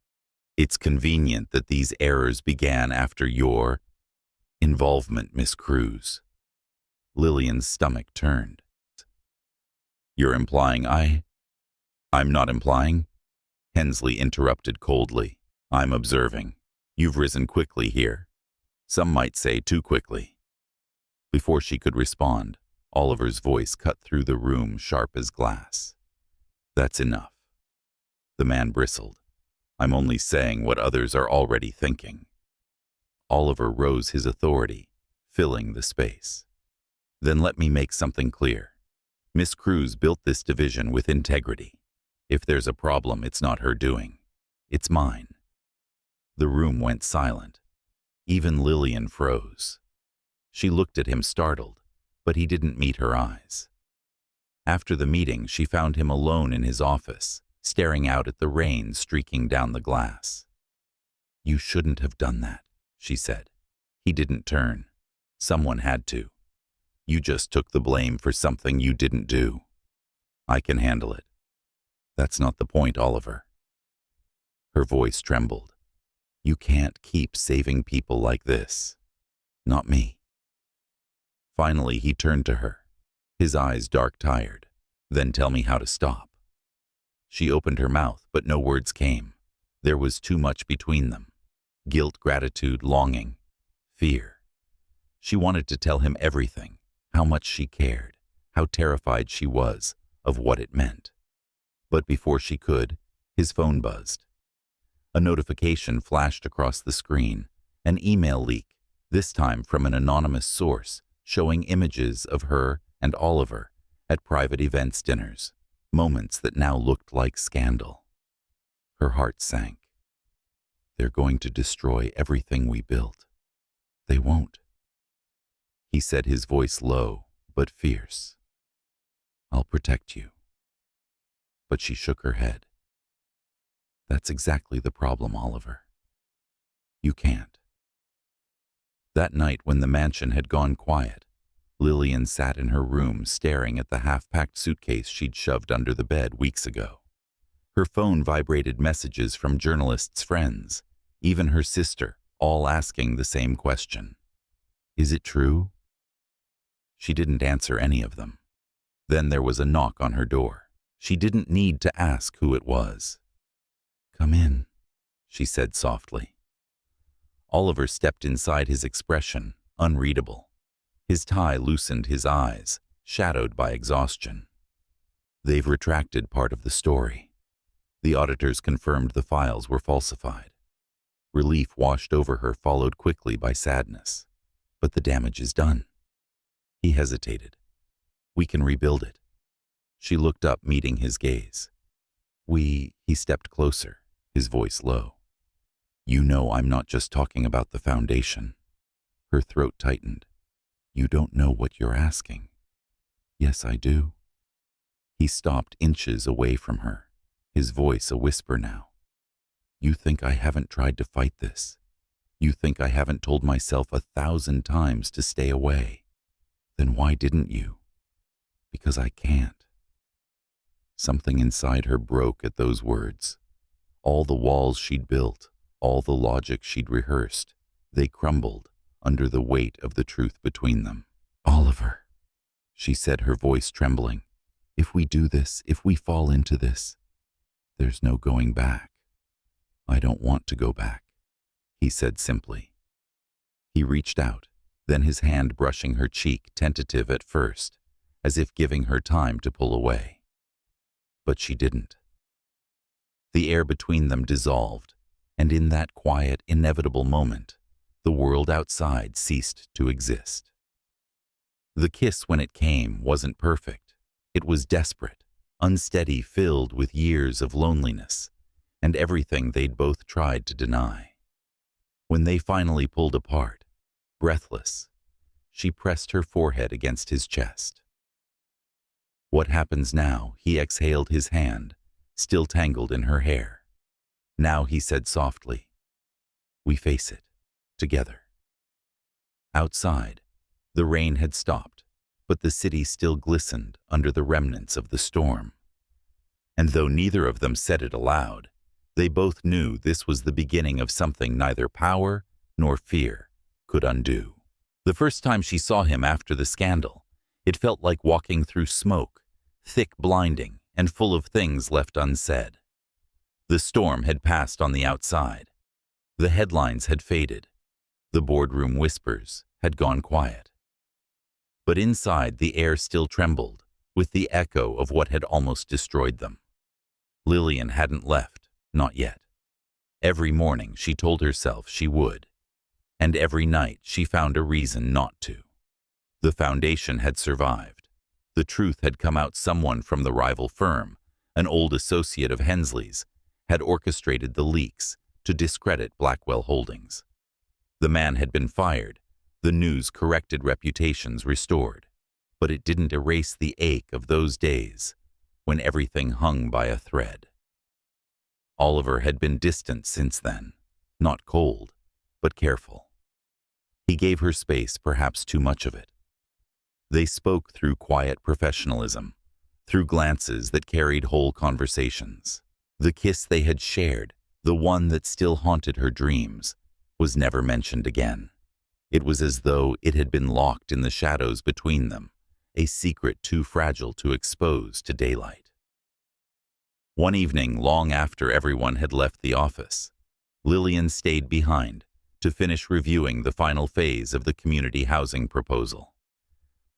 "It's convenient that these errors began after your involvement, Miss Cruz." Lillian's stomach turned. You're implying I'm not implying? Hensley interrupted coldly. I'm observing. You've risen quickly here. Some might say too quickly. Before she could respond, Oliver's voice cut through the room sharp as glass. That's enough. The man bristled. I'm only saying what others are already thinking. Oliver rose his authority, filling the space. Then let me make something clear. Miss Cruz built this division with integrity. If there's a problem, it's not her doing. It's mine. The room went silent. Even Lillian froze. She looked at him startled, but he didn't meet her eyes. After the meeting, she found him alone in his office, staring out at the rain streaking down the glass. You shouldn't have done that, she said. He didn't turn. Someone had to. You just took the blame for something you didn't do. I can handle it. That's not the point, Oliver. Her voice trembled. You can't keep saving people like this. Not me. Finally, he turned to her, his eyes dark tired. Then tell me how to stop. She opened her mouth, but no words came. There was too much between them. Guilt, gratitude, longing, fear. She wanted to tell him everything, how much she cared, how terrified she was of what it meant. But before she could, his phone buzzed. A notification flashed across the screen, an email leak, this time from an anonymous source, showing images of her and Oliver at private events dinners, moments that now looked like scandal. Her heart sank. They're going to destroy everything we built. They won't. He said, his voice low but fierce. I'll protect you. But she shook her head. That's exactly the problem, Oliver. You can't. That night, when the mansion had gone quiet, Lillian sat in her room staring at the half-packed suitcase she'd shoved under the bed weeks ago. Her phone vibrated messages from journalists' friends, even her sister, all asking the same question. Is it true? She didn't answer any of them. Then there was a knock on her door. She didn't need to ask who it was. Come in, she said softly. Oliver stepped inside, his expression unreadable. His tie loosened his eyes, shadowed by exhaustion. They've retracted part of the story. The auditors confirmed the files were falsified. Relief washed over her, followed quickly by sadness. But the damage is done. He hesitated. We can rebuild it. She looked up, meeting his gaze. He stepped closer, his voice low. You know I'm not just talking about the foundation. Her throat tightened. You don't know what you're asking. Yes, I do. He stopped inches away from her, his voice a whisper now. You think I haven't tried to fight this? You think I haven't told myself 1,000 times to stay away? Then why didn't you? Because I can't. Something inside her broke at those words. All the walls she'd built, all the logic she'd rehearsed, they crumbled under the weight of the truth between them. Oliver, she said, her voice trembling, if we do this, if we fall into this, there's no going back. I don't want to go back, he said simply. He reached out, then his hand brushing her cheek, tentative at first, as if giving her time to pull away. But she didn't. The air between them dissolved, and in that quiet, inevitable moment, the world outside ceased to exist. The kiss, when it came, wasn't perfect. It was desperate, unsteady, filled with years of loneliness, and everything they'd both tried to deny. When they finally pulled apart, breathless, she pressed her forehead against his chest. What happens now? He exhaled, his hand still tangled in her hair. Now, he said softly, we face it, together. Outside, the rain had stopped, but the city still glistened under the remnants of the storm. And though neither of them said it aloud, they both knew this was the beginning of something neither power nor fear could undo. The first time she saw him after the scandal, it felt like walking through smoke, thick, blinding, and full of things left unsaid. The storm had passed on the outside. The headlines had faded. The boardroom whispers had gone quiet. But inside, the air still trembled with the echo of what had almost destroyed them. Lillian hadn't left, not yet. Every morning she told herself she would, and every night she found a reason not to. The foundation had survived. The truth had come out. Someone from the rival firm, an old associate of Hensley's, had orchestrated the leaks to discredit Blackwell Holdings. The man had been fired, the news corrected, reputations restored, but it didn't erase the ache of those days when everything hung by a thread. Oliver had been distant since then, not cold, but careful. He gave her space, perhaps too much of it. They spoke through quiet professionalism, through glances that carried whole conversations. The kiss they had shared, the one that still haunted her dreams, was never mentioned again. It was as though it had been locked in the shadows between them, a secret too fragile to expose to daylight. One evening, long after everyone had left the office, Lillian stayed behind to finish reviewing the final phase of the community housing proposal.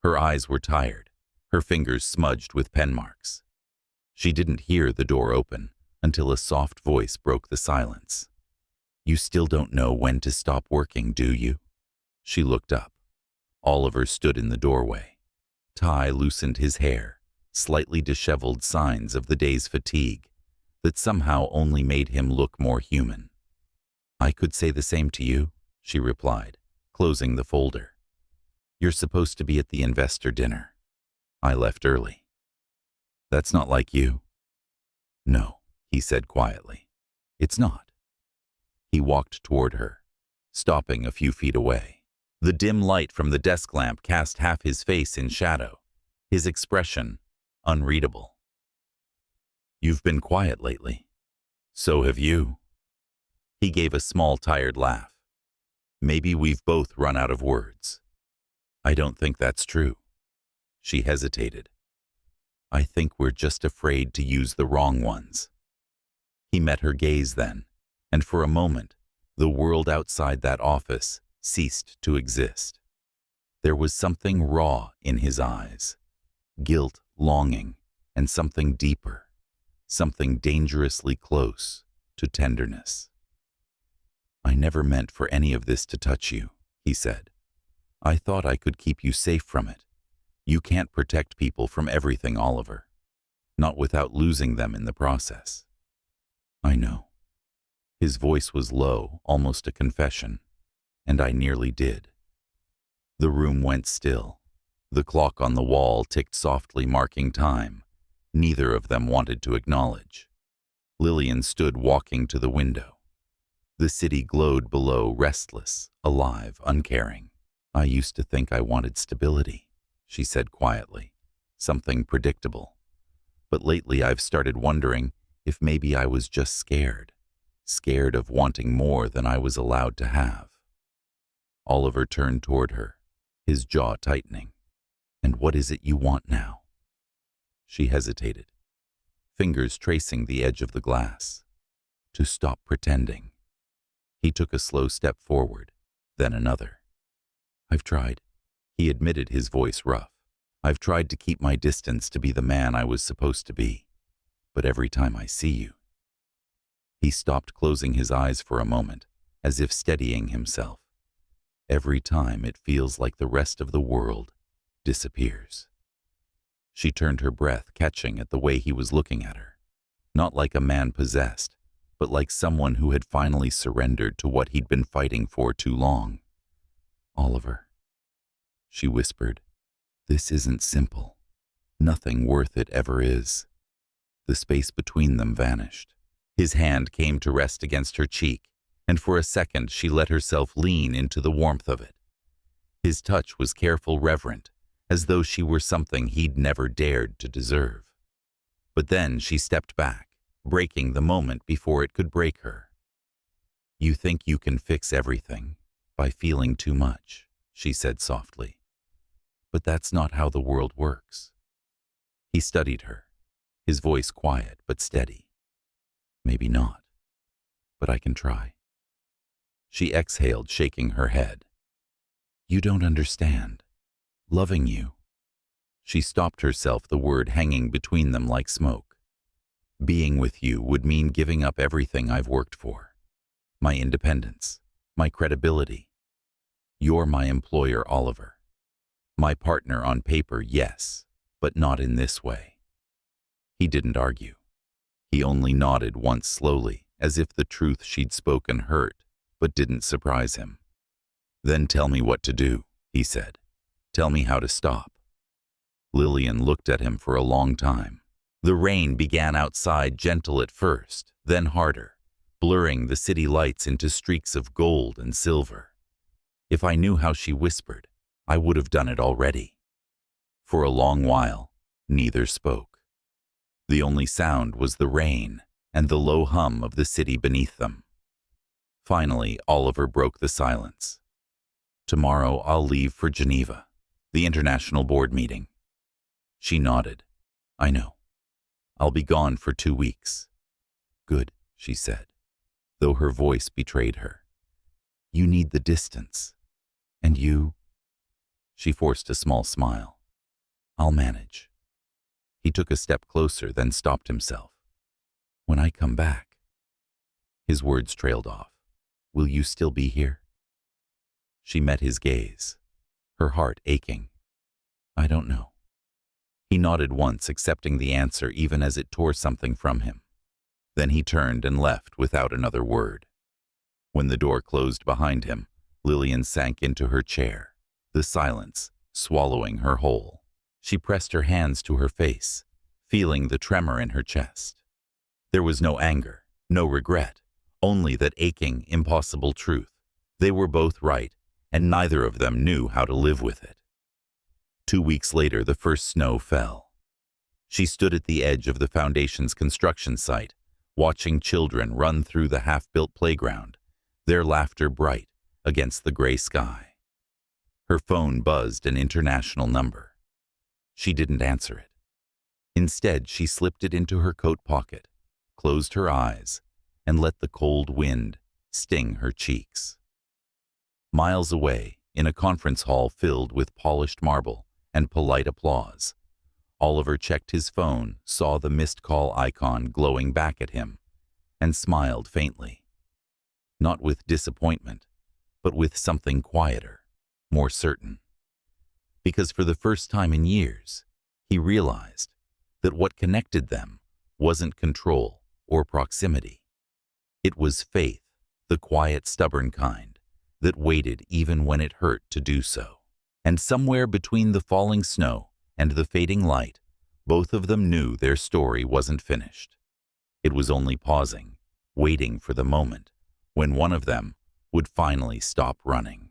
Her eyes were tired, her fingers smudged with pen marks. She didn't hear the door open until a soft voice broke the silence. "You still don't know when to stop working, do you?" She looked up. Oliver stood in the doorway. Ty loosened his hair, slightly disheveled, signs of the day's fatigue that somehow only made him look more human. "I could say the same to you," she replied, closing the folder. "You're supposed to be at the investor dinner. I left early." "That's not like you." "No," he said quietly. "It's not." He walked toward her, stopping a few feet away. The dim light from the desk lamp cast half his face in shadow, his expression unreadable. "You've been quiet lately." "So have you." He gave a small, tired laugh. "Maybe we've both run out of words." "I don't think that's true." She hesitated. "I think we're just afraid to use the wrong ones." He met her gaze then, and for a moment, the world outside that office ceased to exist. There was something raw in his eyes, guilt, longing, and something deeper, something dangerously close to tenderness. "I never meant for any of this to touch you," he said. "I thought I could keep you safe from it. You can't protect people from everything, Oliver. Not without losing them in the process." "I know." His voice was low, almost a confession, and I nearly did. The room went still. The clock on the wall ticked softly, marking time. Neither of them wanted to acknowledge. Lillian stood walking to the window. The city glowed below, restless, alive, uncaring. "I used to think I wanted stability," she said quietly, "something predictable. But lately I've started wondering if maybe I was just scared of wanting more than I was allowed to have." Oliver turned toward her, his jaw tightening. "And what is it you want now?" She hesitated, fingers tracing the edge of the glass. "To stop pretending." He took a slow step forward, then another. "I've tried," he admitted, his voice rough. "I've tried to keep my distance, to be the man I was supposed to be. But every time I see you—" He stopped, closing his eyes for a moment, as if steadying himself. "Every time it feels like the rest of the world disappears." She turned her breath, catching at the way he was looking at her. Not like a man possessed, but like someone who had finally surrendered to what he'd been fighting for too long. "Oliver," she whispered, "this isn't simple. Nothing worth it ever is." The space between them vanished. His hand came to rest against her cheek, and for a second she let herself lean into the warmth of it. His touch was careful, reverent, as though she were something he'd never dared to deserve. But then she stepped back, breaking the moment before it could break her. "You think you can fix everything by feeling too much," she said softly. But that's not how the world works. He studied her, his voice quiet but steady. Maybe not, but I can try. She exhaled, shaking her head. You don't understand. Loving you. She stopped herself, the word hanging between them like smoke. Being with you would mean giving up everything I've worked for. My independence, my credibility. You're my employer, Oliver. My partner on paper, yes, but not in this way. He didn't argue. He only nodded once slowly, as if the truth she'd spoken hurt, but didn't surprise him. Then tell me what to do, he said. Tell me how to stop. Lillian looked at him for a long time. The rain began outside, gentle at first, then harder, blurring the city lights into streaks of gold and silver. If I knew how, she whispered, I would have done it already. For a long while, neither spoke. The only sound was the rain and the low hum of the city beneath them. Finally, Oliver broke the silence. Tomorrow I'll leave for Geneva, the international board meeting. She nodded. I know. I'll be gone for 2 weeks. Good, she said, though her voice betrayed her. You need the distance. And you? She forced a small smile. I'll manage. He took a step closer, then stopped himself. When I come back. His words trailed off. Will you still be here? She met his gaze, her heart aching. I don't know. He nodded once, accepting the answer even as it tore something from him. Then he turned and left without another word. When the door closed behind him, Lillian sank into her chair, the silence swallowing her whole. She pressed her hands to her face, feeling the tremor in her chest. There was no anger, no regret, only that aching, impossible truth. They were both right, and neither of them knew how to live with it. 2 weeks later, the first snow fell. She stood at the edge of the foundation's construction site, watching children run through the half-built playground, their laughter bright against the gray sky. Her phone buzzed an international number. She didn't answer it. Instead, she slipped it into her coat pocket, closed her eyes, and let the cold wind sting her cheeks. Miles away, in a conference hall filled with polished marble and polite applause, Oliver checked his phone, saw the missed call icon glowing back at him, and smiled faintly. Not with disappointment, but with something quieter, more certain. Because for the first time in years, he realized that what connected them wasn't control or proximity. It was faith, the quiet, stubborn kind, that waited even when it hurt to do so. And somewhere between the falling snow and the fading light, both of them knew their story wasn't finished. It was only pausing, waiting for the moment when one of them would finally stop running.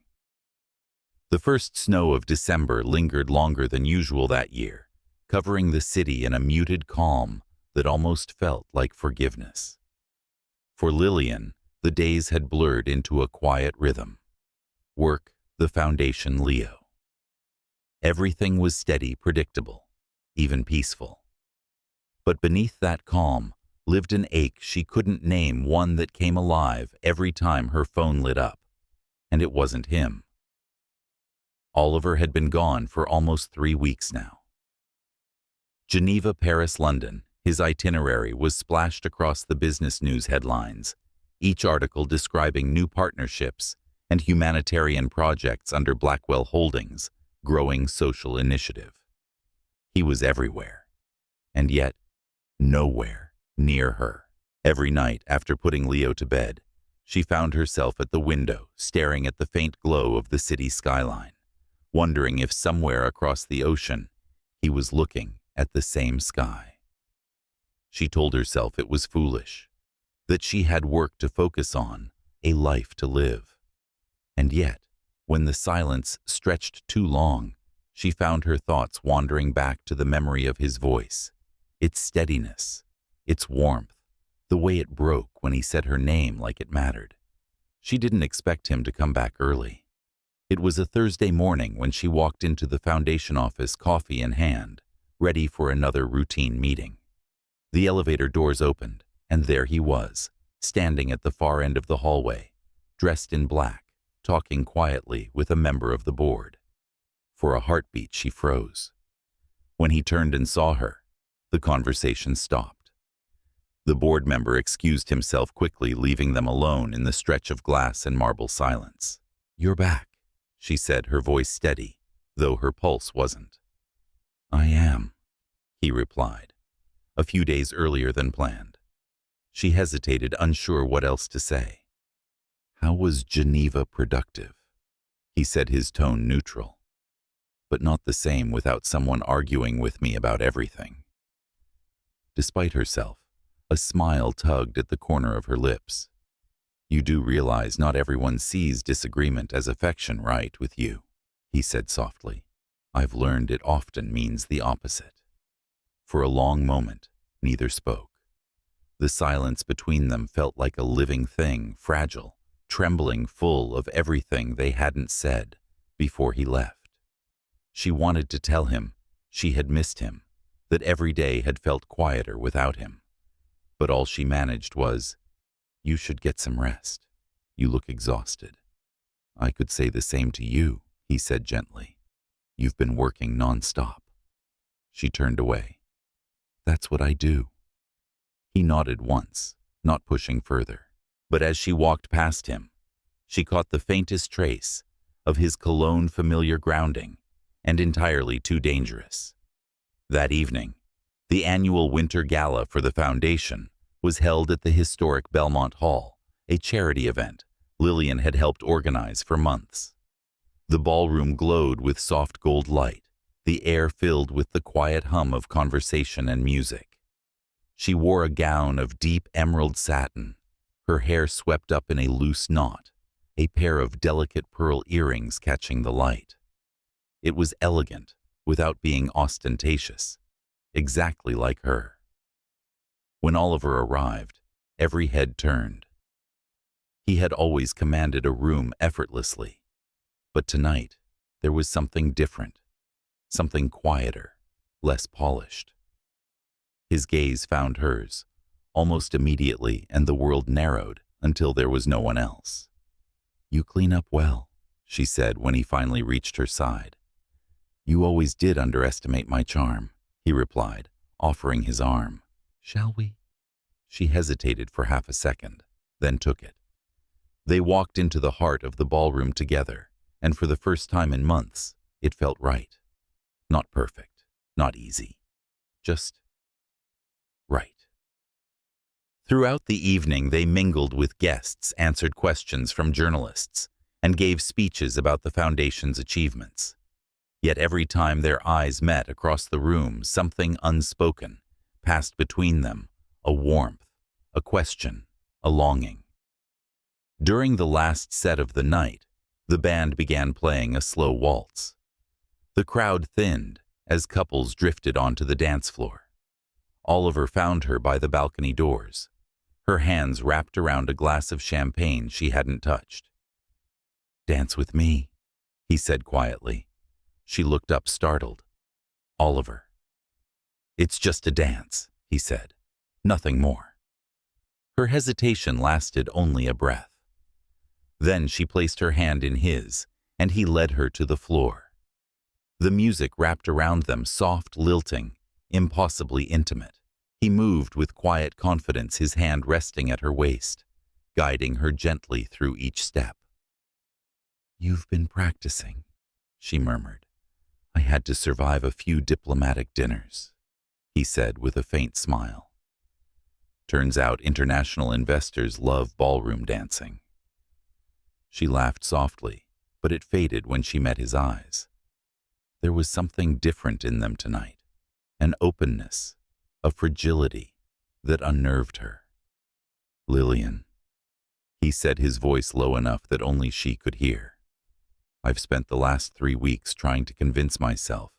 The first snow of December lingered longer than usual that year, covering the city in a muted calm that almost felt like forgiveness. For Lillian, the days had blurred into a quiet rhythm. Work, the foundation, Leo. Everything was steady, predictable, even peaceful. But beneath that calm lived an ache she couldn't name, one that came alive every time her phone lit up. And it wasn't him. Oliver had been gone for almost 3 weeks now. Geneva, Paris, London, his itinerary was splashed across the business news headlines, each article describing new partnerships and humanitarian projects under Blackwell Holdings' growing social initiative. He was everywhere, and yet nowhere near her. Every night after putting Leo to bed, she found herself at the window, staring at the faint glow of the city skyline, wondering if somewhere across the ocean he was looking at the same sky. She told herself it was foolish, that she had work to focus on, a life to live. And yet, when the silence stretched too long, she found her thoughts wandering back to the memory of his voice, its steadiness, its warmth, the way it broke when he said her name like it mattered. She didn't expect him to come back early. It was a Thursday morning when she walked into the foundation office, coffee in hand, ready for another routine meeting. The elevator doors opened, and there he was, standing at the far end of the hallway, dressed in black, talking quietly with a member of the board. For a heartbeat, she froze. When he turned and saw her, the conversation stopped. The board member excused himself quickly, leaving them alone in the stretch of glass and marble silence. "You're back," she said, her voice steady, though her pulse wasn't. "I am," he replied, a few days earlier than planned. She hesitated, unsure what else to say. "How was Geneva productive?" He said, his tone neutral. "But not the same without someone arguing with me about everything." Despite herself, a smile tugged at the corner of her lips. "You do realize not everyone sees disagreement as affection, right, with you?" he said softly. "I've learned it often means the opposite." For a long moment, neither spoke. The silence between them felt like a living thing, fragile, trembling, full of everything they hadn't said before he left. She wanted to tell him she had missed him, that every day had felt quieter without him. But all she managed was, "You should get some rest. You look exhausted." "I could say the same to you," he said gently. "You've been working nonstop." She turned away. "That's what I do." He nodded once, not pushing further. But as she walked past him, she caught the faintest trace of his cologne, familiar, grounding, and entirely too dangerous. That evening, the annual winter gala for the foundation was held at the historic Belmont Hall, a charity event Lillian had helped organize for months. The ballroom glowed with soft gold light, the air filled with the quiet hum of conversation and music. She wore a gown of deep emerald satin, her hair swept up in a loose knot, a pair of delicate pearl earrings catching the light. It was elegant, without being ostentatious, exactly like her. When Oliver arrived, every head turned. He had always commanded a room effortlessly, but tonight there was something different, something quieter, less polished. His gaze found hers, almost immediately, and the world narrowed until there was no one else. "You clean up well," she said when he finally reached her side. "You always did underestimate my charm," he replied, offering his arm. "Shall we?" She hesitated for half a second, then took it. They walked into the heart of the ballroom together, and for the first time in months, it felt right. Not perfect, not easy, just right. Throughout the evening, they mingled with guests, answered questions from journalists, and gave speeches about the foundation's achievements. Yet every time their eyes met across the room, something unspoken passed between them, a warmth, a question, a longing. During the last set of the night, the band began playing a slow waltz. The crowd thinned as couples drifted onto the dance floor. Oliver found her by the balcony doors, her hands wrapped around a glass of champagne she hadn't touched. "Dance with me," he said quietly. She looked up, startled. "Oliver." "It's just a dance," he said. "Nothing more." Her hesitation lasted only a breath. Then she placed her hand in his, and he led her to the floor. The music wrapped around them, soft, lilting, impossibly intimate. He moved with quiet confidence, his hand resting at her waist, guiding her gently through each step. "You've been practicing," she murmured. "I had to survive a few diplomatic dinners," he said with a faint smile. "Turns out international investors love ballroom dancing." She laughed softly, but it faded when she met his eyes. There was something different in them tonight, an openness, a fragility that unnerved her. "Lillian," he said, his voice low enough that only she could hear. "I've spent the last 3 weeks trying to convince myself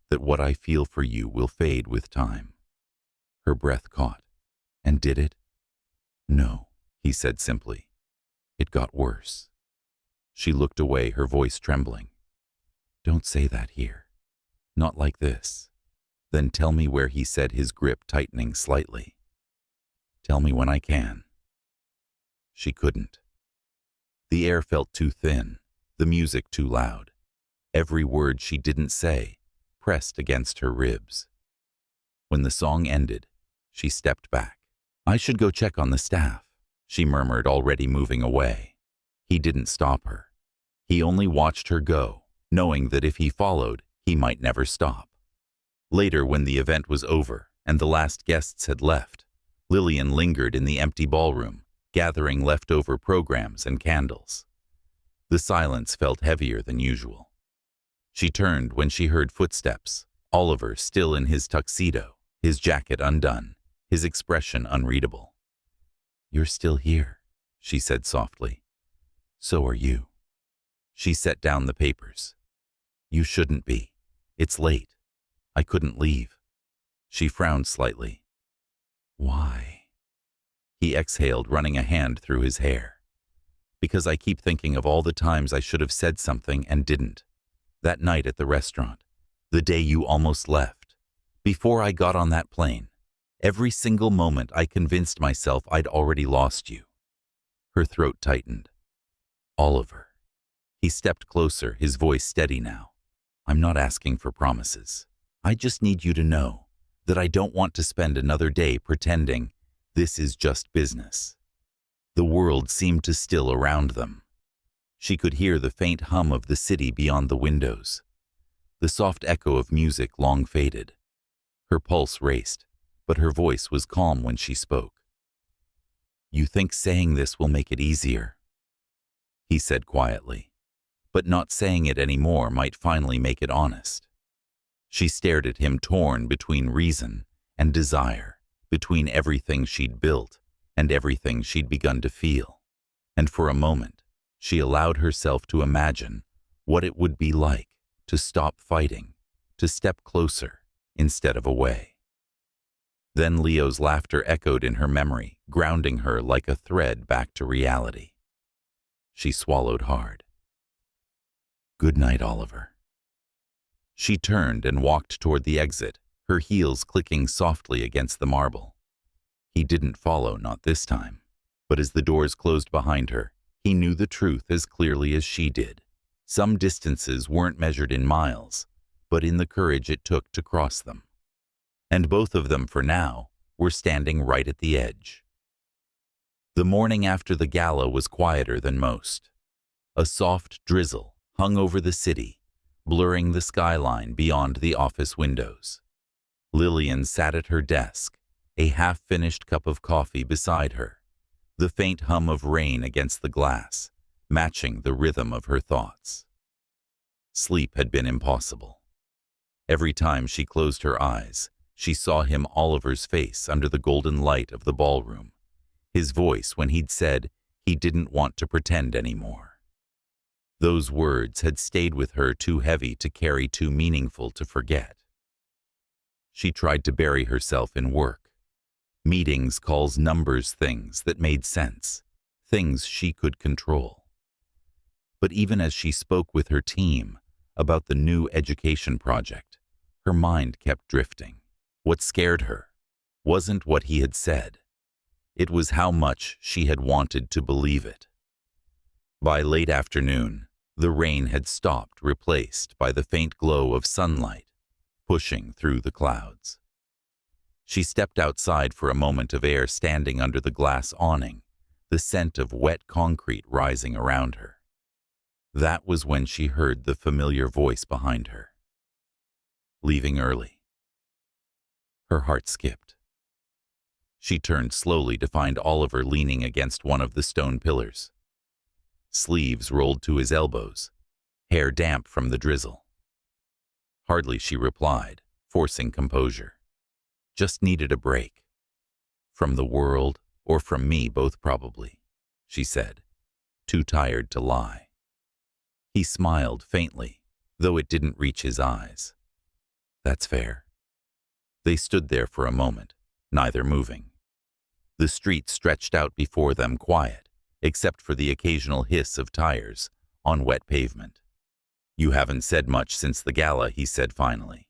that what I feel for you will fade with time." Her breath caught. "And did it?" "No," he said simply. "It got worse." She looked away, her voice trembling. Don't say that here. Not like this. Then tell me where, he said, his grip tightening slightly. Tell me when I can. She couldn't. The air felt too thin, the music too loud. Every word she didn't say pressed against her ribs. When the song ended, she stepped back. I should go check on the staff, she murmured, already moving away. He didn't stop her. He only watched her go, knowing that if he followed, he might never stop. Later, when the event was over and the last guests had left, Lillian lingered in the empty ballroom, gathering leftover programs and candles. The silence felt heavier than usual. She turned when she heard footsteps, Oliver still in his tuxedo, his jacket undone, his expression unreadable. You're still here, she said softly. So are you. She set down the papers. You shouldn't be. It's late. I couldn't leave. She frowned slightly. Why? He exhaled, running a hand through his hair. Because I keep thinking of all the times I should have said something and didn't. That night at the restaurant, the day you almost left, before I got on that plane. Every single moment I convinced myself I'd already lost you. Her throat tightened. Oliver. He stepped closer, his voice steady now. I'm not asking for promises. I just need you to know that I don't want to spend another day pretending this is just business. The world seemed to still around them. She could hear the faint hum of the city beyond the windows, the soft echo of music long faded. Her pulse raced, but her voice was calm when she spoke. You think saying this will make it easier? He said quietly, but not saying it anymore might finally make it honest. She stared at him, torn between reason and desire, between everything she'd built and everything she'd begun to feel. And for a moment, she allowed herself to imagine what it would be like to stop fighting, to step closer instead of away. Then Leo's laughter echoed in her memory, grounding her like a thread back to reality. She swallowed hard. Good night, Oliver. She turned and walked toward the exit, her heels clicking softly against the marble. He didn't follow, not this time. But as the doors closed behind her, he knew the truth as clearly as she did. Some distances weren't measured in miles, but in the courage it took to cross them. And both of them, for now, were standing right at the edge. The morning after the gala was quieter than most. A soft drizzle hung over the city, blurring the skyline beyond the office windows. Lillian sat at her desk, a half-finished cup of coffee beside her, the faint hum of rain against the glass, matching the rhythm of her thoughts. Sleep had been impossible. Every time she closed her eyes, she saw him, Oliver's face under the golden light of the ballroom, his voice when he'd said he didn't want to pretend anymore. Those words had stayed with her, too heavy to carry, too meaningful to forget. She tried to bury herself in work. Meetings, calls, numbers, things that made sense, things she could control. But even as she spoke with her team about the new education project, her mind kept drifting. What scared her wasn't what he had said. It was how much she had wanted to believe it. By late afternoon, the rain had stopped, replaced by the faint glow of sunlight pushing through the clouds. She stepped outside for a moment of air, standing under the glass awning, the scent of wet concrete rising around her. That was when she heard the familiar voice behind her. Leaving early. Her heart skipped. She turned slowly to find Oliver leaning against one of the stone pillars. Sleeves rolled to his elbows, hair damp from the drizzle. Hardly, she replied, forcing composure. Just needed a break. From the world, or from me, both probably, she said, too tired to lie. He smiled faintly, though it didn't reach his eyes. That's fair. They stood there for a moment, neither moving. The street stretched out before them, quiet, except for the occasional hiss of tires, on wet pavement. "You haven't said much since the gala," he said finally.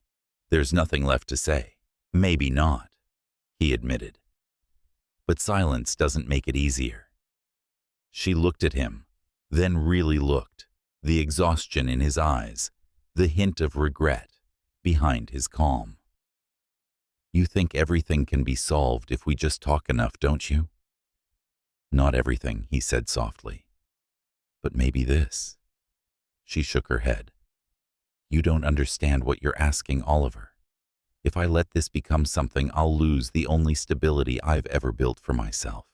"There's nothing left to say." "Maybe not," he admitted. "But silence doesn't make it easier." She looked at him, then really looked, the exhaustion in his eyes, the hint of regret behind his calm. "You think everything can be solved if we just talk enough, don't you?" "Not everything," he said softly. "But maybe this." She shook her head. "You don't understand what you're asking, Oliver. If I let this become something, I'll lose the only stability I've ever built for myself.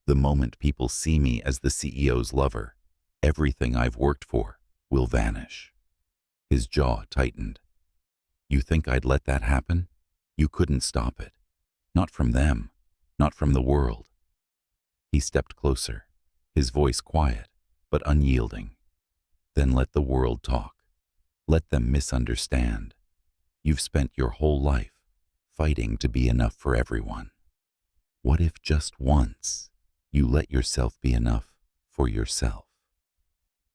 The moment people see me as the CEO's lover, everything I've worked for will vanish." His jaw tightened. "You think I'd let that happen? You couldn't stop it. Not from them, not from the world." He stepped closer, his voice quiet but unyielding. "Then let the world talk. Let them misunderstand. You've spent your whole life fighting to be enough for everyone. What if just once you let yourself be enough for yourself?"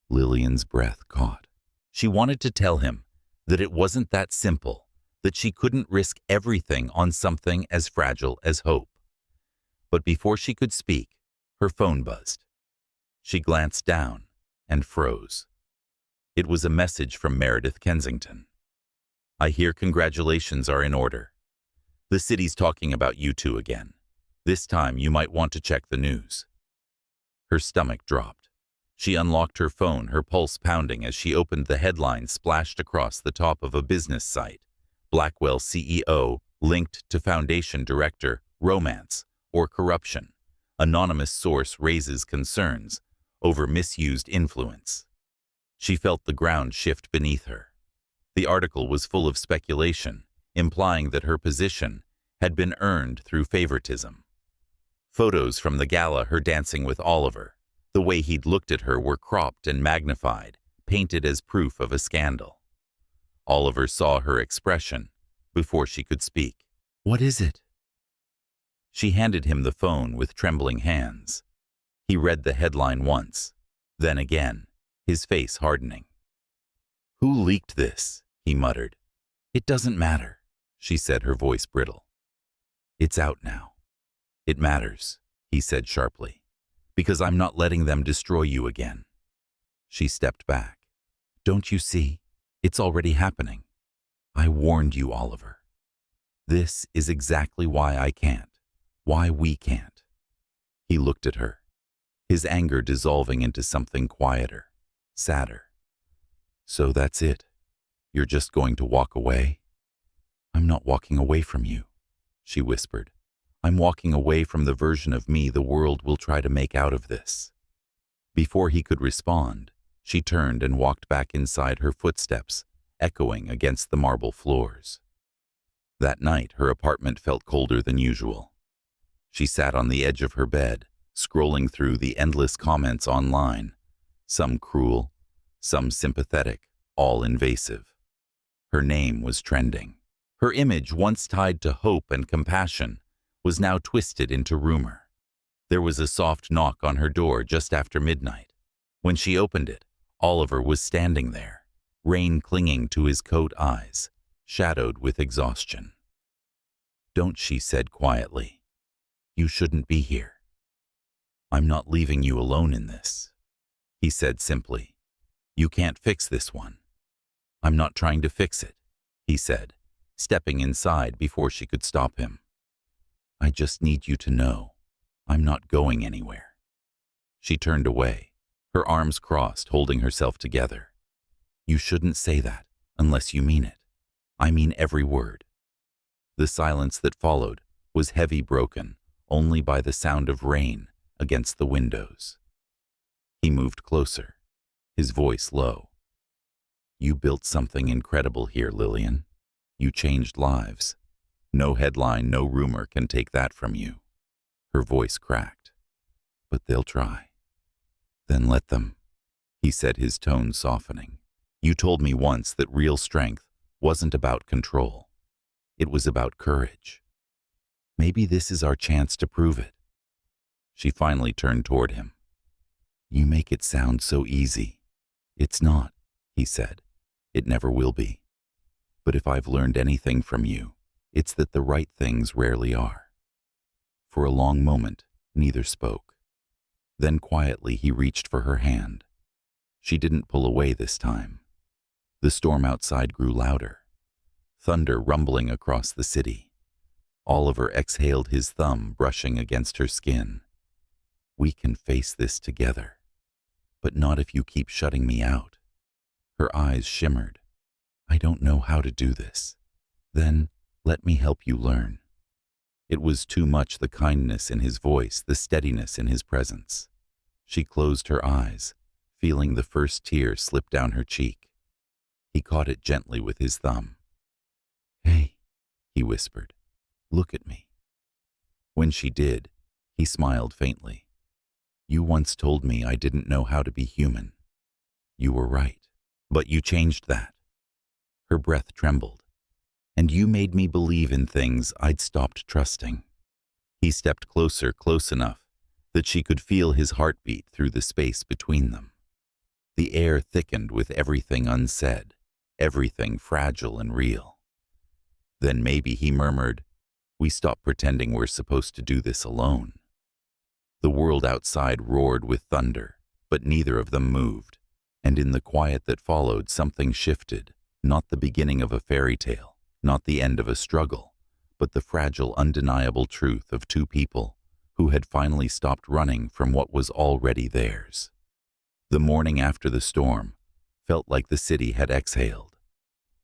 Lillian's breath caught. She wanted to tell him that it wasn't that simple, that she couldn't risk everything on something as fragile as hope. But before she could speak, her phone buzzed. She glanced down and froze. It was a message from Meredith Kensington. "I hear congratulations are in order. The city's talking about you two again. This time you might want to check the news." Her stomach dropped. She unlocked her phone, her pulse pounding as she opened the headline splashed across the top of a business site. "Blackwell CEO linked to foundation director, romance, or corruption. Anonymous source raises concerns over misused influence." She felt the ground shift beneath her. The article was full of speculation, implying that her position had been earned through favoritism. Photos from the gala, her dancing with Oliver, the way he'd looked at her, were cropped and magnified, painted as proof of a scandal. Oliver saw her expression before she could speak. "What is it?" She handed him the phone with trembling hands. He read the headline once, then again, his face hardening. "Who leaked this?" he muttered. "It doesn't matter," she said, her voice brittle. "It's out now." "It matters," he said sharply, "because I'm not letting them destroy you again." She stepped back. "Don't you see? It's already happening. I warned you, Oliver. This is exactly why I can't, why we can't." He looked at her, his anger dissolving into something quieter, sadder. "So that's it. You're just going to walk away?" "I'm not walking away from you," she whispered. "I'm walking away from the version of me the world will try to make out of this." Before he could respond, she turned and walked back inside, her footsteps echoing against the marble floors. That night, her apartment felt colder than usual. She sat on the edge of her bed, scrolling through the endless comments online, some cruel, some sympathetic, all invasive. Her name was trending. Her image, once tied to hope and compassion, was now twisted into rumor. There was a soft knock on her door just after midnight. When she opened it, Oliver was standing there, rain clinging to his coat, eyes shadowed with exhaustion. "Don't," she said quietly. "You shouldn't be here." "I'm not leaving you alone in this," he said simply. "You can't fix this one." "I'm not trying to fix it," he said, stepping inside before she could stop him. "I just need you to know I'm not going anywhere." She turned away, her arms crossed, holding herself together. "You shouldn't say that unless you mean it. I mean every word." The silence that followed was heavy, broken only by the sound of rain against the windows. He moved closer, his voice low. "You built something incredible here, Lillian. You changed lives. No headline, no rumor can take that from you." Her voice cracked. "But they'll try." "Then let them," he said, his tone softening. "You told me once that real strength wasn't about control. It was about courage. Maybe this is our chance to prove it." She finally turned toward him. "You make it sound so easy." "It's not," he said. "It never will be. But if I've learned anything from you, it's that the right things rarely are." For a long moment, neither spoke. Then quietly he reached for her hand. She didn't pull away this time. The storm outside grew louder, thunder rumbling across the city. Oliver exhaled his thumb, brushing against her skin. "We can face this together, but not if you keep shutting me out." Her eyes shimmered. "I don't know how to do this." "Then let me help you learn." It was too much, the kindness in his voice, the steadiness in his presence. She closed her eyes, feeling the first tear slip down her cheek. He caught it gently with his thumb. "Hey," he whispered, "look at me." When she did, he smiled faintly. "You once told me I didn't know how to be human. You were right, but you changed that." Her breath trembled. "And you made me believe in things I'd stopped trusting." He stepped closer, close enough that she could feel his heartbeat through the space between them. The air thickened with everything unsaid, everything fragile and real. Then maybe, he murmured, "we stop pretending we're supposed to do this alone." The world outside roared with thunder, but neither of them moved, and in the quiet that followed, something shifted, not the beginning of a fairy tale, not the end of a struggle, but the fragile, undeniable truth of two people who had finally stopped running from what was already theirs. The morning after the storm felt like the city had exhaled.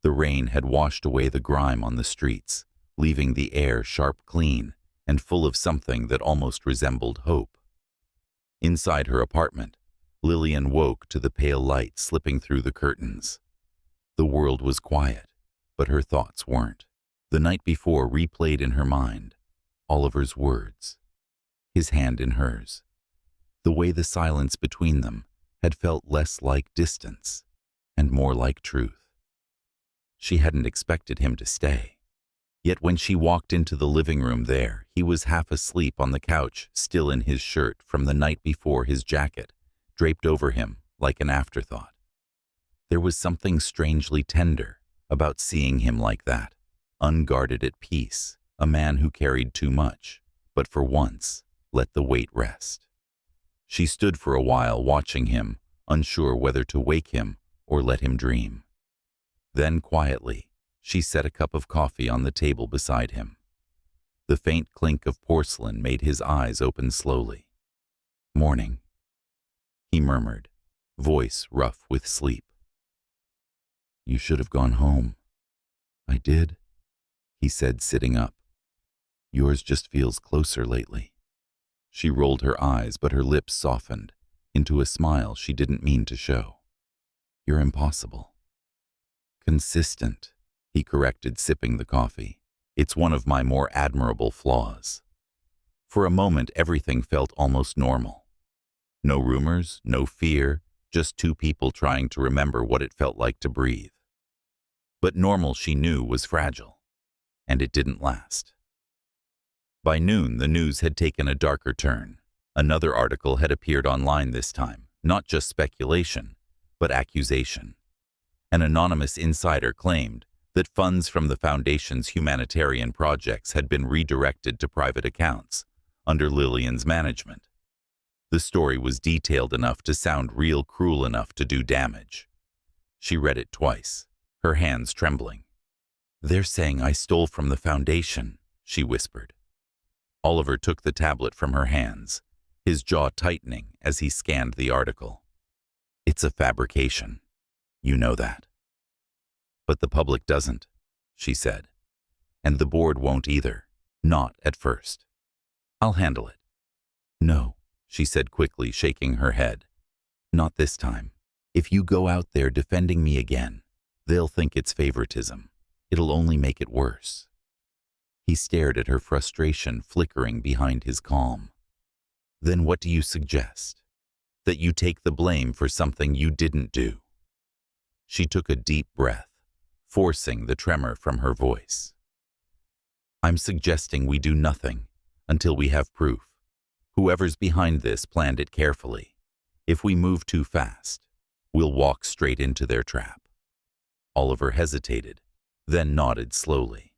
The rain had washed away the grime on the streets, leaving the air sharp, clean, and full of something that almost resembled hope. Inside her apartment, Lillian woke to the pale light slipping through the curtains. The world was quiet, but her thoughts weren't. The night before replayed in her mind, Oliver's words, his hand in hers. The way the silence between them had felt less like distance and more like truth. She hadn't expected him to stay. Yet when she walked into the living room there, he was half asleep on the couch, still in his shirt from the night before, his jacket draped over him like an afterthought. There was something strangely tender about seeing him like that, unguarded, at peace, a man who carried too much, but for once let the weight rest. She stood for a while watching him, unsure whether to wake him or let him dream. Then quietly, she set a cup of coffee on the table beside him. The faint clink of porcelain made his eyes open slowly. "Morning," he murmured, voice rough with sleep. "You should have gone home." "I did," he said, sitting up. "Yours just feels closer lately." She rolled her eyes, but her lips softened into a smile she didn't mean to show. "You're impossible." "Consistent," he corrected, sipping the coffee. "It's one of my more admirable flaws." For a moment, everything felt almost normal. No rumors, no fear, just two people trying to remember what it felt like to breathe. But normal, she knew, was fragile, and it didn't last. By noon, the news had taken a darker turn. Another article had appeared online this time, not just speculation, but accusation. An anonymous insider claimed that funds from the foundation's humanitarian projects had been redirected to private accounts under Lillian's management. The story was detailed enough to sound real, cruel enough to do damage. She read it twice, her hands trembling. "They're saying I stole from the foundation," she whispered. Oliver took the tablet from her hands, his jaw tightening as he scanned the article. "It's a fabrication. You know that." "But the public doesn't," she said. "And the board won't either. Not at first. I'll handle it." "No," she said quickly, shaking her head. "Not this time. If you go out there defending me again, they'll think it's favoritism. It'll only make it worse." He stared at her, frustration flickering behind his calm. "Then what do you suggest? That you take the blame for something you didn't do?" She took a deep breath, forcing the tremor from her voice. "I'm suggesting we do nothing until we have proof. Whoever's behind this planned it carefully. If we move too fast, We'll walk straight into their trap. Oliver hesitated, then nodded slowly.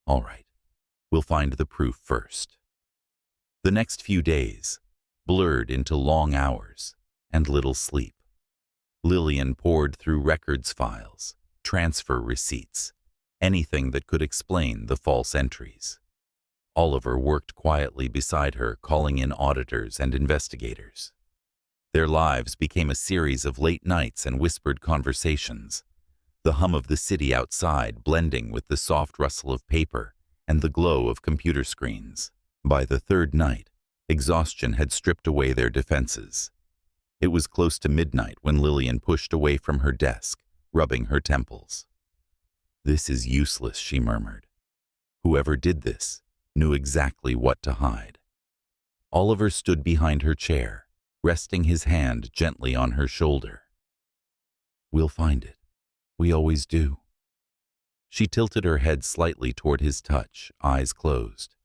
All right, we'll find the proof first. The next few days blurred into long hours and little sleep. Lillian pored through records files, transfer receipts, anything that could explain the false entries. Oliver worked quietly beside her, calling in auditors and investigators. Their lives became a series of late nights and whispered conversations, the hum of the city outside blending with the soft rustle of paper and the glow of computer screens. By the third night, exhaustion had stripped away their defenses. It was close to midnight when Lillian pushed away from her desk, rubbing her temples. This is useless, she murmured. Whoever did this knew exactly what to hide. Oliver stood behind her chair, resting his hand gently on her shoulder. We'll find it. We always do. She tilted her head slightly toward his touch, eyes closed.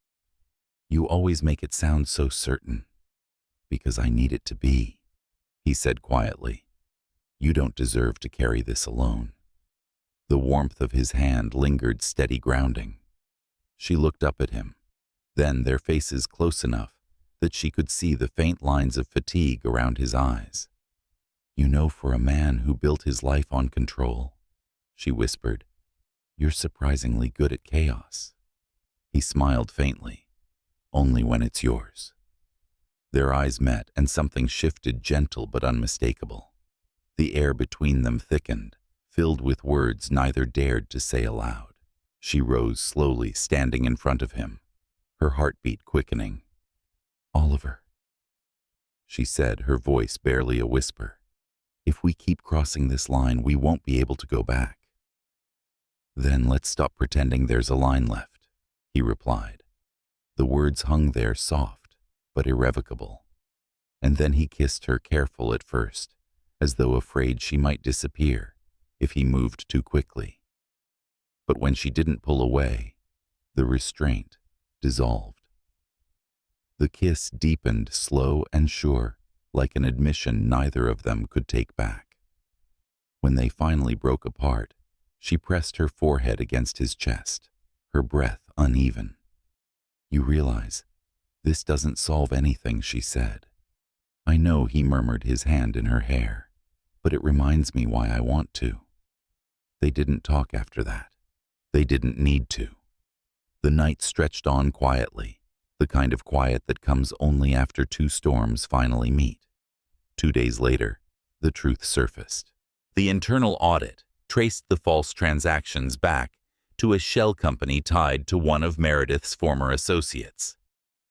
You always make it sound so certain. Because I need it to be, he said quietly. You don't deserve to carry this alone. The warmth of his hand lingered, steady grounding. She looked up at him, then their faces close enough that she could see the faint lines of fatigue around his eyes. You know, for a man who built his life on control, she whispered, you're surprisingly good at chaos. He smiled faintly. Only when it's yours. Their eyes met and something shifted, gentle but unmistakable. The air between them thickened, filled with words neither dared to say aloud. She rose slowly, standing in front of him, her heartbeat quickening. Oliver, she said, her voice barely a whisper. If we keep crossing this line, we won't be able to go back. Then let's stop pretending there's a line left, he replied. The words hung there, soft but irrevocable. And then he kissed her, careful at first, as though afraid she might disappear if he moved too quickly. But when she didn't pull away, the restraint dissolved. The kiss deepened, slow and sure, like an admission neither of them could take back. When they finally broke apart, she pressed her forehead against his chest, her breath uneven. You realize, this doesn't solve anything, she said. I know, he murmured, his hand in her hair, but it reminds me why I want to. They didn't talk after that. They didn't need to. The night stretched on quietly, the kind of quiet that comes only after two storms finally meet. 2 days later, the truth surfaced. The internal audit traced the false transactions back to a shell company tied to one of Meredith's former associates.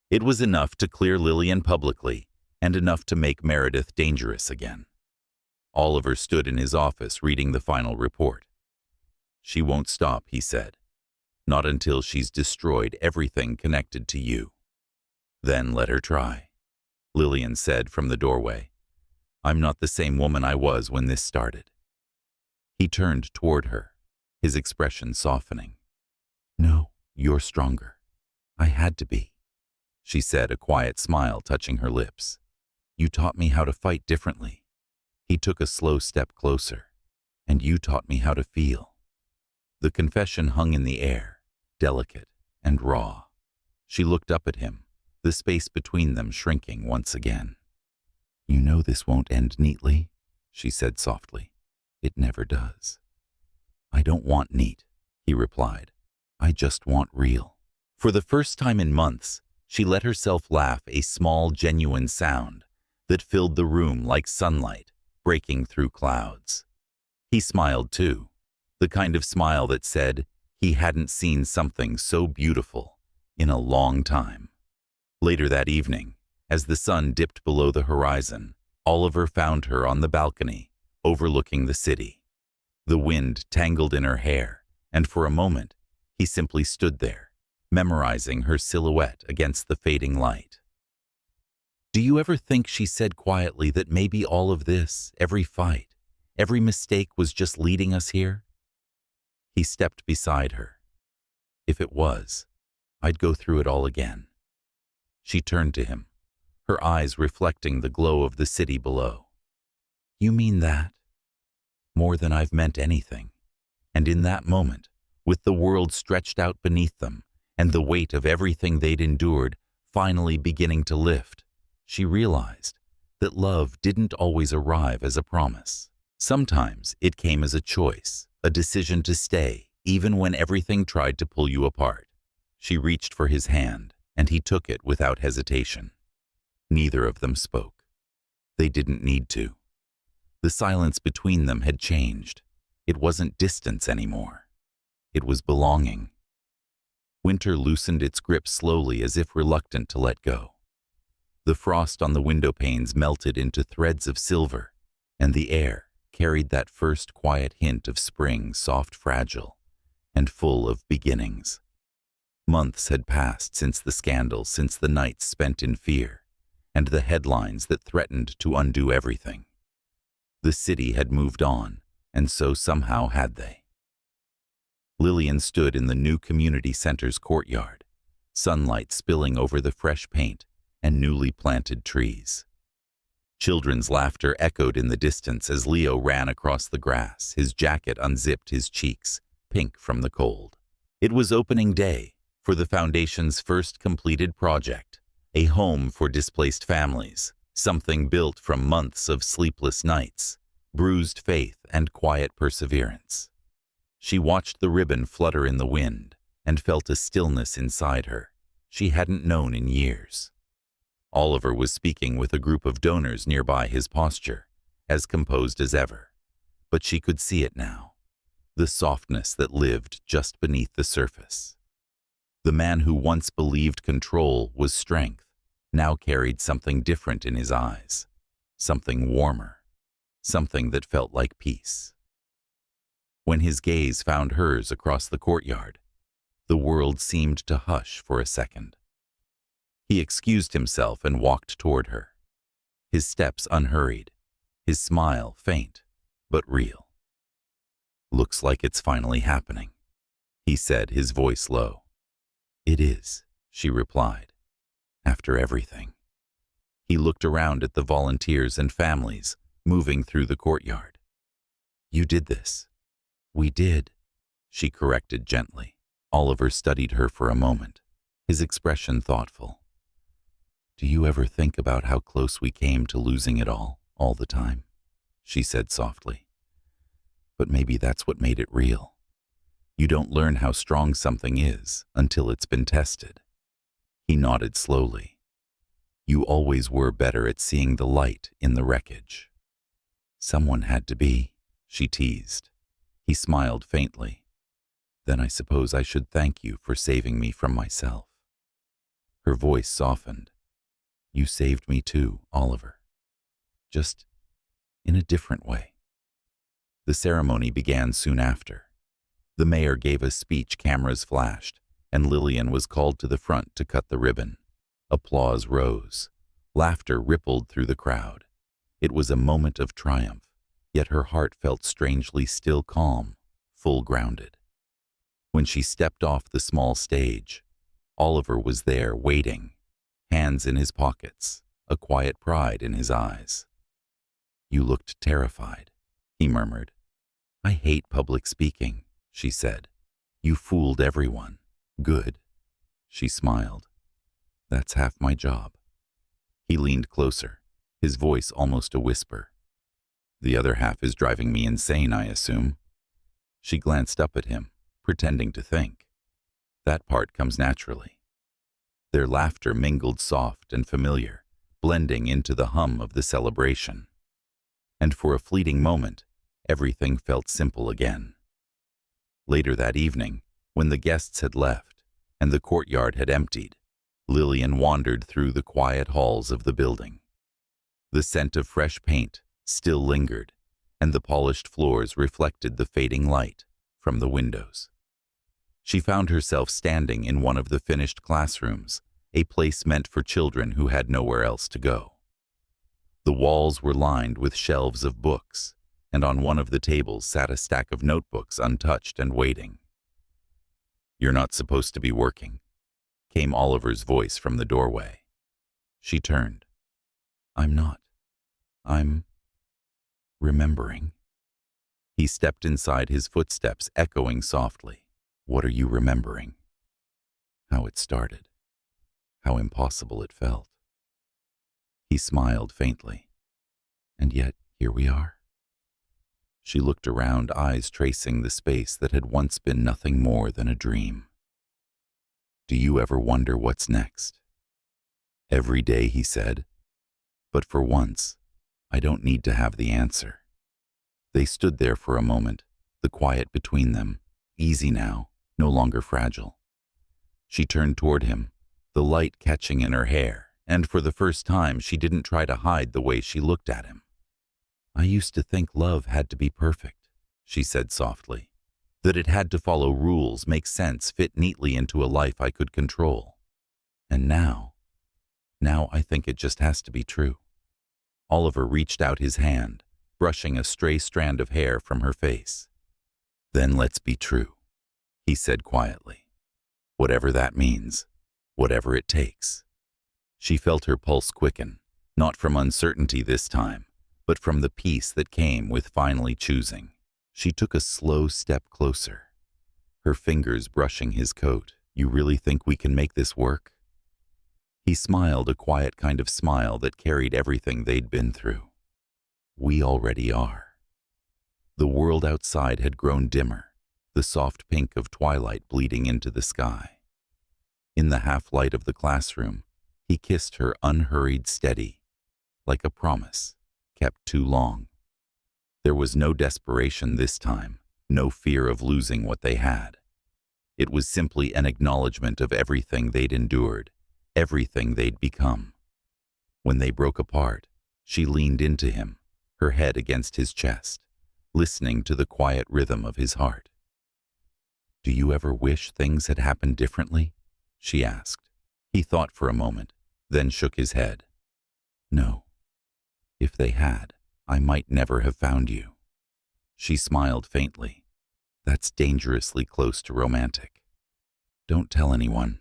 It was enough to clear Lillian publicly and enough to make Meredith dangerous again. Oliver stood in his office reading the final report. She won't stop, he said. Not until she's destroyed everything connected to you. Then let her try, Lillian said from the doorway. I'm not the same woman I was when this started. He turned toward her, his expression softening. No, you're stronger. I had to be, she said, a quiet smile touching her lips. You taught me how to fight differently. He took a slow step closer. And you taught me how to feel. The confession hung in the air, delicate and raw. She looked up at him, the space between them shrinking once again. You know this won't end neatly, she said softly. It never does. I don't want neat, he replied. I just want real. For the first time in months, she let herself laugh, a small, genuine sound that filled the room like sunlight breaking through clouds. He smiled too, the kind of smile that said he hadn't seen something so beautiful in a long time. Later that evening, as the sun dipped below the horizon, Oliver found her on the balcony, overlooking the city. The wind tangled in her hair, and for a moment, he simply stood there, memorizing her silhouette against the fading light. Do you ever think, she said quietly, that maybe all of this, every fight, every mistake was just leading us here? He stepped beside her. If it was, I'd go through it all again. She turned to him, her eyes reflecting the glow of the city below. You mean that? more than I've meant anything. And in that moment, with the world stretched out beneath them, and the weight of everything they'd endured finally beginning to lift, she realized that love didn't always arrive as a promise. Sometimes it came as a choice, a decision to stay, even when everything tried to pull you apart. She reached for his hand, and he took it without hesitation. Neither of them spoke. They didn't need to. The silence between them had changed. It wasn't distance anymore. It was belonging. Winter loosened its grip slowly as if reluctant to let go. The frost on the window panes melted into threads of silver, and the air carried that first quiet hint of spring, soft, fragile, and full of beginnings. Months had passed since the scandal, since the nights spent in fear, and the headlines that threatened to undo everything. The city had moved on, and so somehow had they. Lillian stood in the new community center's courtyard, sunlight spilling over the fresh paint and newly planted trees. Children's laughter echoed in the distance as Leo ran across the grass, his jacket unzipped, his cheeks pink from the cold. It was opening day for the Foundation's first completed project, a home for displaced families, something built from months of sleepless nights, bruised faith, and quiet perseverance. She watched the ribbon flutter in the wind and felt a stillness inside her she hadn't known in years. Oliver was speaking with a group of donors nearby, his posture as composed as ever, but she could see it now, the softness that lived just beneath the surface. The man who once believed control was strength now carried something different in his eyes, something warmer, something that felt like peace. When his gaze found hers across the courtyard, the world seemed to hush for a second. He excused himself and walked toward her, his steps unhurried, his smile faint but real. "Looks like it's finally happening," he said, his voice low. "It is," she replied, "after everything." He looked around at the volunteers and families moving through the courtyard. "You did this." "We did," she corrected gently. Oliver studied her for a moment, his expression thoughtful. "Do you ever think about how close we came to losing it all the time?" she said softly. "But maybe that's what made it real. You don't learn how strong something is until it's been tested." He nodded slowly. "You always were better at seeing the light in the wreckage." "Someone had to be," she teased. He smiled faintly. "Then I suppose I should thank you for saving me from myself." Her voice softened. "You saved me too, Oliver. Just in a different way." The ceremony began soon after. The mayor gave a speech, cameras flashed, and Lillian was called to the front to cut the ribbon. Applause rose. Laughter rippled through the crowd. It was a moment of triumph, yet her heart felt strangely still, calm, full grounded. When she stepped off the small stage, Oliver was there waiting, hands in his pockets, a quiet pride in his eyes. "You looked terrified," he murmured. "I hate public speaking," she said. "You fooled everyone." "Good." She smiled. "That's half my job." He leaned closer, his voice almost a whisper. "The other half is driving me insane, I assume." She glanced up at him, pretending to think. "That part comes naturally." Their laughter mingled soft and familiar, blending into the hum of the celebration. And for a fleeting moment, everything felt simple again. Later that evening, when the guests had left and the courtyard had emptied, Lillian wandered through the quiet halls of the building. The scent of fresh paint still lingered, and the polished floors reflected the fading light from the windows. She found herself standing in one of the finished classrooms, a place meant for children who had nowhere else to go. The walls were lined with shelves of books, and on one of the tables sat a stack of notebooks untouched and waiting. "You're not supposed to be working," came Oliver's voice from the doorway. She turned. "I'm not. I'm remembering." He stepped inside, his footsteps echoing softly. What are you remembering? How it started. How impossible it felt. He smiled faintly. And yet, here we are. She looked around, eyes tracing the space that had once been nothing more than a dream. Do you ever wonder what's next? Every day, he said. But for once, I don't need to have the answer. They stood there for a moment, the quiet between them, easy now, no longer fragile. She turned toward him, the light catching in her hair, and for the first time she didn't try to hide the way she looked at him. I used to think love had to be perfect, she said softly, that it had to follow rules, make sense, fit neatly into a life I could control. And now I think it just has to be true. Oliver reached out his hand, brushing a stray strand of hair from her face. Then let's be true, he said quietly. Whatever that means, whatever it takes. She felt her pulse quicken, not from uncertainty this time, but from the peace that came with finally choosing. She took a slow step closer, her fingers brushing his coat. You really think we can make this work? He smiled, a quiet kind of smile that carried everything they'd been through. We already are. The world outside had grown dimmer, the soft pink of twilight bleeding into the sky. In the half-light of the classroom, he kissed her unhurried, steady, like a promise, kept too long. There was no desperation this time, no fear of losing what they had. It was simply an acknowledgement of everything they'd endured, everything they'd become. When they broke apart, she leaned into him, her head against his chest, listening to the quiet rhythm of his heart. Do you ever wish things had happened differently? She asked. He thought for a moment, then shook his head. No. If they had, I might never have found you. She smiled faintly. That's dangerously close to romantic. Don't tell anyone,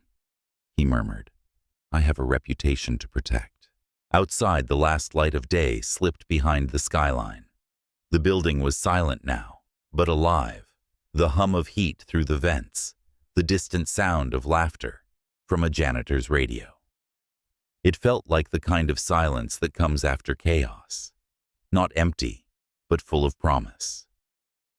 he murmured. I have a reputation to protect. Outside, the last light of day slipped behind the skyline. The building was silent now, but alive. The hum of heat through the vents, the distant sound of laughter from a janitor's radio. It felt like the kind of silence that comes after chaos. Not empty, but full of promise.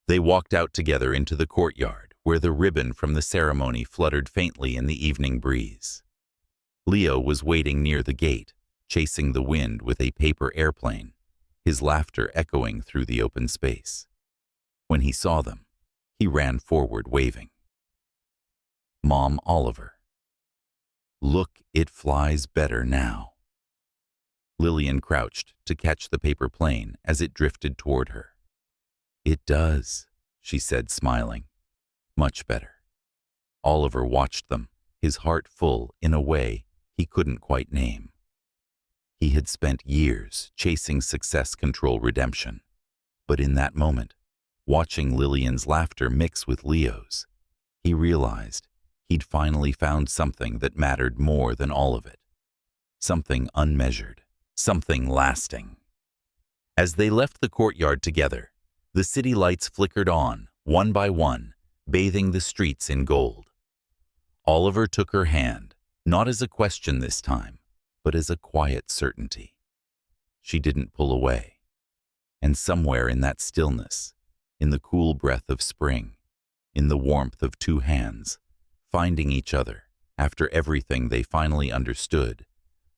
They walked out together into the courtyard, where the ribbon from the ceremony fluttered faintly in the evening breeze. Leo was waiting near the gate, chasing the wind with a paper airplane, his laughter echoing through the open space. When he saw them, he ran forward, waving. Mom, Oliver. Look, it flies better now. Lillian crouched to catch the paper plane as it drifted toward her. It does, she said, smiling. Much better. Oliver watched them, his heart full in a way he couldn't quite name. He had spent years chasing success, control, redemption. But in that moment, watching Lillian's laughter mix with Leo's, he realized he'd finally found something that mattered more than all of it. Something unmeasured, something lasting. As they left the courtyard together, the city lights flickered on, one by one, bathing the streets in gold. Oliver took her hand, not as a question this time, but as a quiet certainty. She didn't pull away. And somewhere in that stillness, in the cool breath of spring, in the warmth of two hands, finding each other after everything, they finally understood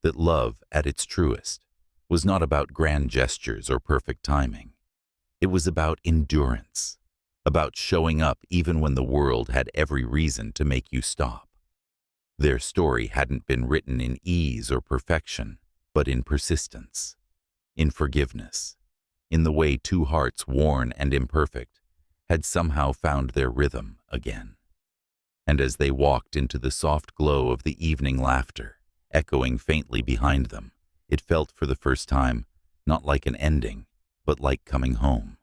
that love at its truest was not about grand gestures or perfect timing. It was about endurance, about showing up even when the world had every reason to make you stop. Their story hadn't been written in ease or perfection, but in persistence, in forgiveness, in the way two hearts, worn and imperfect, had somehow found their rhythm again. And as they walked into the soft glow of the evening laughter, echoing faintly behind them, it felt for the first time not like an ending, but like coming home.